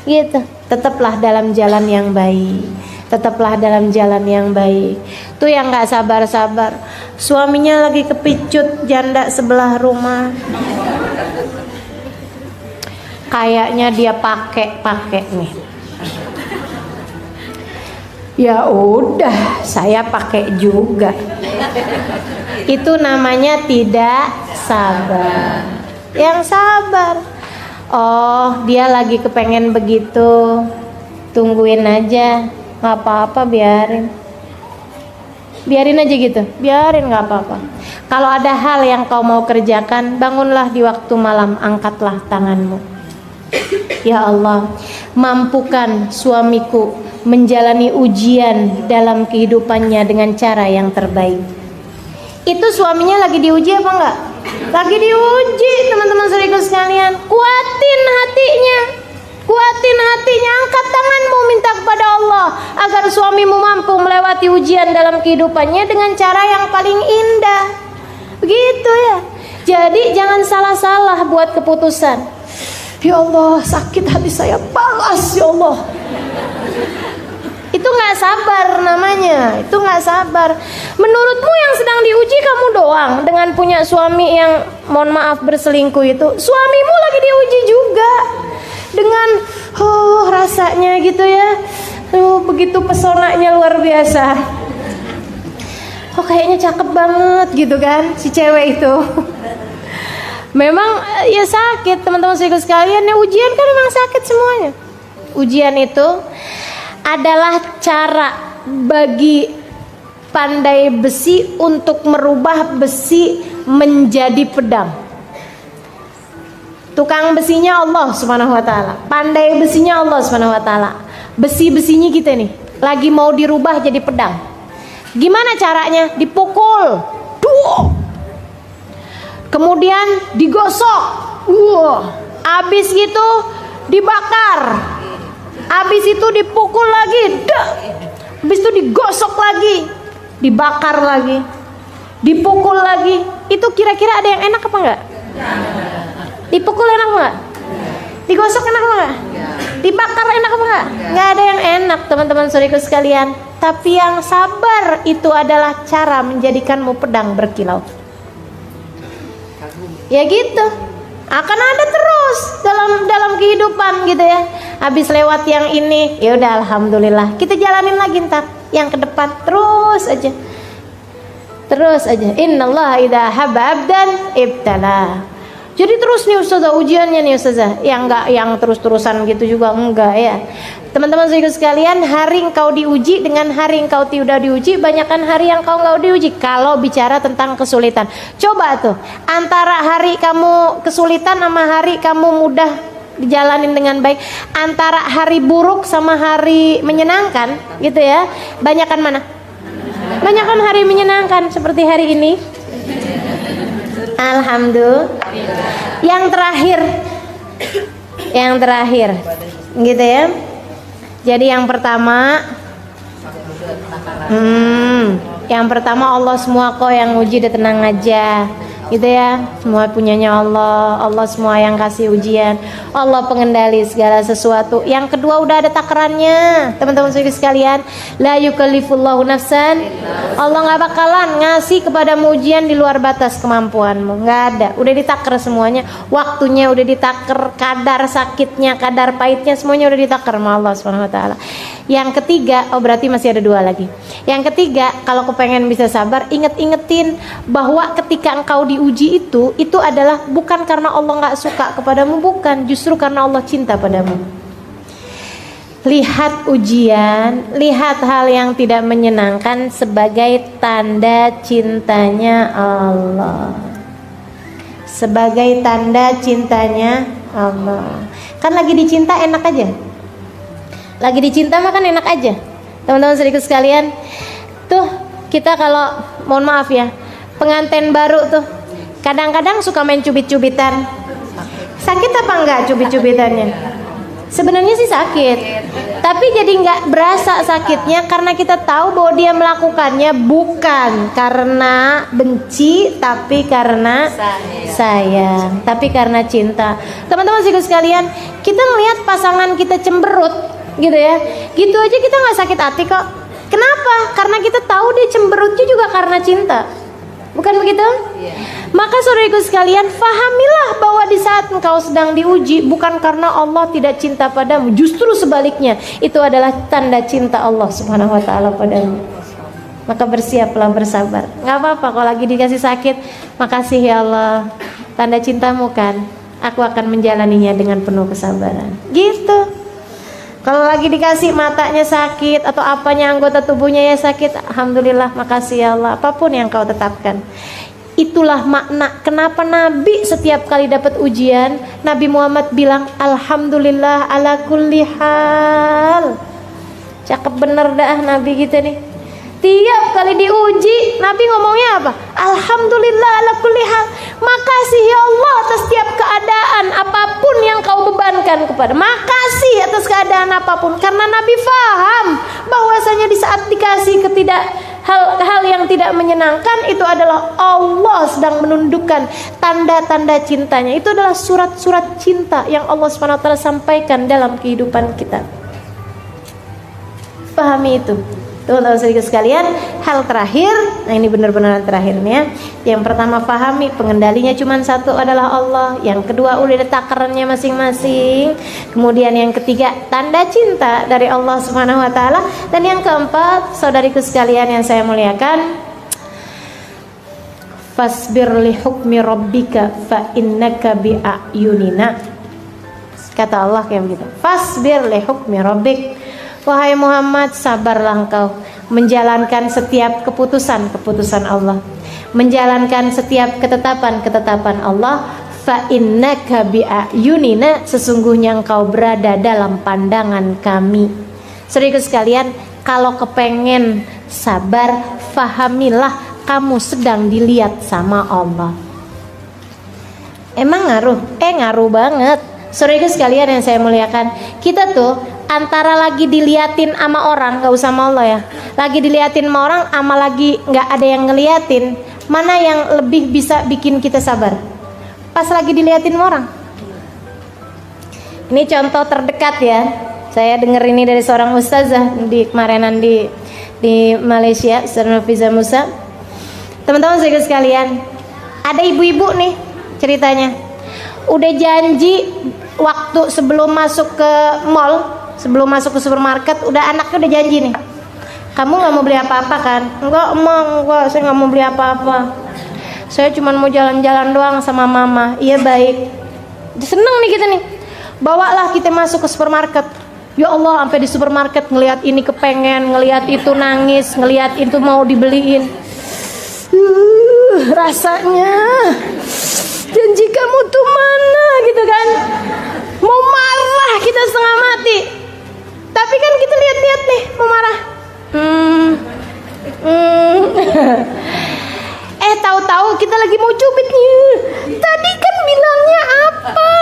[SPEAKER 1] Gitu. Tetaplah dalam jalan yang baik. Tetaplah dalam jalan yang baik. Tuh yang nggak sabar-sabar, suaminya lagi kepicut janda sebelah rumah. Kayaknya dia pakai nih. Ya udah, saya pakai juga. Itu namanya tidak sabar. Yang sabar, oh dia lagi kepengen begitu, tungguin aja, nggak apa-apa, biarin aja gitu, biarin, nggak apa-apa. Kalau ada hal yang kau mau kerjakan, bangunlah di waktu malam, angkatlah tanganmu. Ya Allah, mampukan suamiku menjalani ujian dalam kehidupannya dengan cara yang terbaik. Itu suaminya lagi diuji apa enggak? Lagi diuji, teman-teman saudara sekalian. Kuatin hatinya, angkat tanganmu, minta kepada Allah agar suamimu mampu melewati ujian dalam kehidupannya dengan cara yang paling indah. Begitu ya. Jadi jangan salah-salah buat keputusan. Ya Allah, sakit hati saya, balas ya Allah. Itu nggak sabar namanya, itu nggak sabar. Menurutmu yang sedang diuji kamu doang dengan punya suami yang mohon maaf berselingkuh itu? Suamimu lagi diuji juga dengan Rasanya gitu ya. Begitu pesonanya luar biasa. Kayaknya cakep banget gitu kan si cewek itu. Memang ya sakit teman-teman sekalian, ya ujian kan memang sakit semuanya. Ujian itu adalah cara bagi pandai besi untuk merubah besi menjadi pedang. Tukang besinya Allah Subhanahu wa taala, pandai besinya Allah Subhanahu wa taala. Besi-besinya kita nih lagi mau dirubah jadi pedang. Gimana caranya? Dipukul. Kemudian digosok. Habis gitu dibakar. Habis itu dipukul lagi. Habis itu digosok lagi, dibakar lagi, dipukul lagi. Itu kira-kira ada yang enak apa enggak? Dipukul enak enggak? Digosok enak enggak? Dibakar enak apa enggak? Enggak ada yang enak teman-teman saudaraku sekalian. Tapi yang sabar itu adalah cara menjadikanmu pedang berkilau. Ya gitu. Akan ada terus dalam kehidupan gitu ya. Habis lewat yang ini, ya udah alhamdulillah. Kita jalanin lagi ntar yang ke depan terus aja. Terus aja. Innallaha idza habba abdan ibtala. Jadi terus nih ustazah ujiannya nih ustazah. Yang terus-terusan gitu juga enggak ya. Teman-teman sekalian, hari engkau diuji dengan hari engkau tidak diuji, banyakkan hari yang kau enggak diuji. Kalau bicara tentang kesulitan, coba tuh antara hari kamu kesulitan sama hari kamu mudah dijalanin dengan baik, antara hari buruk sama hari menyenangkan gitu ya, banyakkan mana? Banyakkan hari menyenangkan seperti hari ini. Alhamdulillah. Yang terakhir gitu ya. Jadi yang pertama Allah semua kok yang uji, udah tenang aja gitu ya. Semua punyanya Allah. Allah semua yang kasih ujian. Allah pengendali segala sesuatu. Yang kedua udah ada takarannya teman-teman sekalian. La yukallifullahu nafsan. Allah gak bakalan ngasih kepadamu ujian di luar batas kemampuanmu. Gak ada. Udah ditakar semuanya. Waktunya udah ditakar. Kadar sakitnya, kadar pahitnya, semuanya udah ditakar sama Allah SWT. Yang ketiga, berarti masih ada dua lagi. Yang ketiga, kalau kepengen bisa sabar, ingetin bahwa ketika engkau diuji itu adalah bukan karena Allah gak suka kepadamu, bukan, justru karena Allah cinta padamu. Lihat ujian, lihat hal yang tidak menyenangkan sebagai tanda cintanya Allah. Sebagai tanda cintanya Allah. Kan lagi dicinta enak aja. Lagi dicinta mah kan enak aja. Teman-teman saudaraku sekalian, tuh kita kalau mohon maaf ya, pengantin baru tuh kadang-kadang suka main cubit-cubitan. Sakit apa enggak cubit-cubitannya? Sebenarnya sih sakit, tapi jadi nggak berasa sakitnya karena kita tahu bahwa dia melakukannya bukan karena benci, tapi karena sayang, tapi karena cinta. Teman-teman sekalian, kita ngelihat pasangan kita cemberut gitu ya, gitu aja kita nggak sakit hati kok. Kenapa? Karena kita tahu dia cemberutnya juga karena cinta. Bukan begitu? Maka saudaraku sekalian, fahamilah bahwa di saat engkau sedang diuji bukan karena Allah tidak cinta padamu, justru sebaliknya, itu adalah tanda cinta Allah Subhanahu wa taala padamu. Maka bersiaplah bersabar. Enggak apa-apa kalau lagi dikasih sakit, makasih ya Allah, tanda cintamu kan, aku akan menjalaninya dengan penuh kesabaran. Gitu. Kalau lagi dikasih matanya sakit atau apanya anggota tubuhnya ya sakit, alhamdulillah, makasih ya Allah, apapun yang kau tetapkan. Itulah makna kenapa Nabi setiap kali dapat ujian, Nabi Muhammad bilang alhamdulillah ala kulli hal. Cakep bener dah Nabi kita nih. Tiap kali diuji, Nabi ngomongnya apa? Alhamdulillah ala kulli hal. Makasih ya Allah atas setiap keadaan apapun yang kau bebankan kepada. Makasih atas keadaan apapun, karena Nabi faham bahwasanya di saat dikasih hal yang tidak menyenangkan, itu adalah Allah sedang menundukkan tanda-tanda cintanya. Itu adalah surat-surat cinta yang Allah SWT sampaikan dalam kehidupan kita. Pahami itu. Teman-teman saudara sekalian, hal terakhir, nah ini benar-benar terakhirnya. Yang pertama, pahami pengendalinya cuma satu adalah Allah. Yang kedua, udah ada takarannya masing-masing. Kemudian yang ketiga, tanda cinta dari Allah Subhanahu wa taala. Dan yang keempat, saudariku sekalian yang saya muliakan, fasbir li hukmi rabbika fa innaka bi ayunina. Kata Allah kayak begitu. Fasbir li hukmi rabbik. Wahai Muhammad, sabarlah engkau menjalankan setiap keputusan Allah, menjalankan setiap ketetapan Allah. Fa innaka bi ayunina, sesungguhnya engkau berada dalam pandangan kami. Saudaraku sekalian, kalau kepengen sabar, fahamilah kamu sedang dilihat sama Allah. Emang ngaruh? Ngaruh banget. Saudaraku sekalian yang saya muliakan, kita tuh antara lagi diliatin sama orang, gak usah sama Allah ya, lagi diliatin sama orang sama lagi gak ada yang ngeliatin, mana yang lebih bisa bikin kita sabar? Pas lagi diliatin sama orang. Ini contoh terdekat ya, saya dengar ini dari seorang ustazah di kemarinan di Malaysia, Ustazah Nafisa Musa. Teman-teman saudara sekalian, ada ibu-ibu nih ceritanya, udah janji waktu sebelum masuk ke mall, sebelum masuk ke supermarket, anaknya udah janji nih, kamu nggak mau beli apa-apa kan? Enggak, saya nggak mau beli apa-apa, saya cuma mau jalan-jalan doang sama mama. Iya baik, seneng nih kita nih, bawalah kita masuk ke supermarket. Ya Allah, sampai di supermarket ngelihat ini kepengen, ngelihat itu nangis, ngelihat itu mau dibeliin. Rasanya janji kamu tuh mana gitu kan, mau marah kita setengah mati, tapi kan kita lihat-lihat nih mau marah. Tahu-tahu kita lagi mau cubit nih, tadi kan bilangnya apa,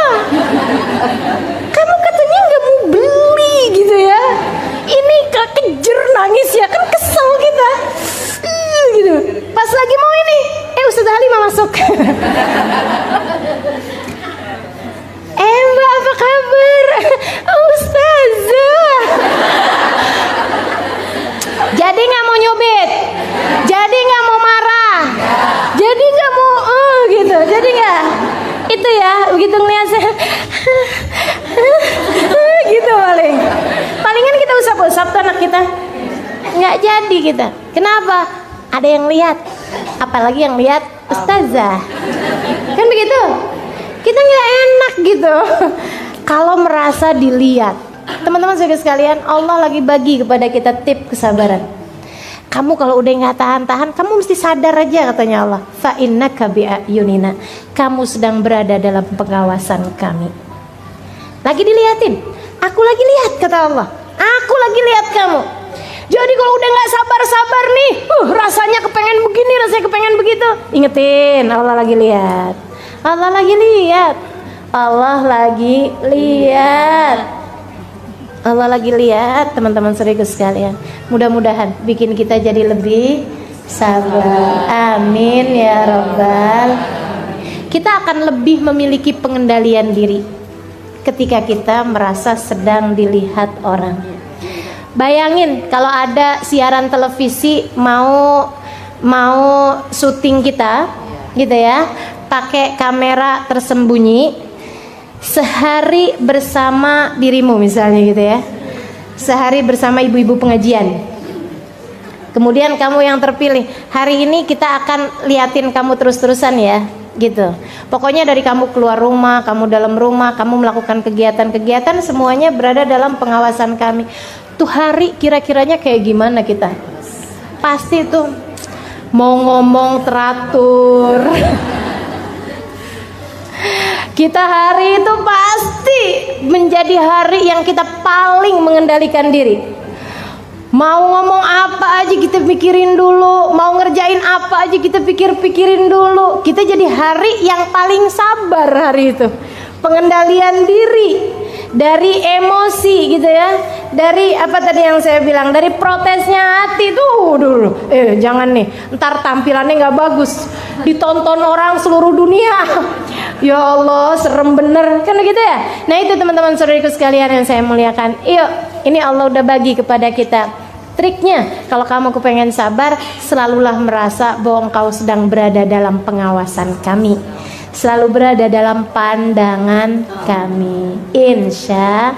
[SPEAKER 1] kamu katanya nggak mau beli gitu ya, ini kejer nangis ya kan, kesel kita gitu. Pas lagi mau ini, Ustazah Halimah masuk. Mbak apa kabar? Ustazah, jadi nggak mau nyubit, jadi nggak mau marah, jadi nggak mau gitu, jadi nggak itu ya, begitu ngeliat saya gitu palingan kita usap tuh anak kita, nggak jadi kita. Kenapa? Ada yang lihat, apalagi yang lihat ustazah, kan begitu, kita nggak enak gitu kalau merasa dilihat. Teman-teman sekalian, Allah lagi bagi kepada kita tip kesabaran. Kamu kalau udah nggak tahan-tahan, kamu mesti sadar aja, katanya Allah, fa innaka bi ayunina, kamu sedang berada dalam pengawasan kami. Lagi dilihatin, aku lagi lihat, kata Allah, aku lagi lihat kamu. Jadi kalau udah nggak sabar-sabar nih, rasanya kepengen begini, rasanya kepengen begitu, ingetin, Allah lagi lihat, Allah lagi lihat, Allah lagi lihat, Allah lagi lihat. Teman-teman saudaraku sekalian, mudah-mudahan bikin kita jadi lebih sabar. Amin ya Rabbal. Kita akan lebih memiliki pengendalian diri ketika kita merasa sedang dilihat orang. Bayangin kalau ada siaran televisi mau syuting kita gitu ya, pakai kamera tersembunyi, sehari bersama dirimu misalnya gitu ya, sehari bersama ibu-ibu pengajian. Kemudian kamu yang terpilih, hari ini kita akan liatin kamu terus-terusan ya gitu. Pokoknya dari kamu keluar rumah, kamu dalam rumah, kamu melakukan kegiatan-kegiatan, semuanya berada dalam pengawasan kami. Tuh hari kira-kiranya kayak gimana kita? Pasti tuh mau ngomong teratur. Kita hari itu pasti menjadi hari yang kita paling mengendalikan diri. Mau ngomong apa aja kita pikirin dulu, mau ngerjain apa aja kita pikirin dulu. Kita jadi hari yang paling sabar hari itu. Pengendalian diri dari emosi gitu ya, dari apa tadi yang saya bilang, dari protesnya hati tuh dulu. Jangan nih, ntar tampilannya nggak bagus, ditonton orang seluruh dunia. Ya Allah, serem bener kan gitu ya. Nah itu teman-teman saudariku sekalian yang saya muliakan. Yuk, ini Allah udah bagi kepada kita Triknya, kalau kamu kepengen sabar, selalulah merasa bahwa engkau sedang berada dalam pengawasan kami, selalu berada dalam pandangan kami. Insya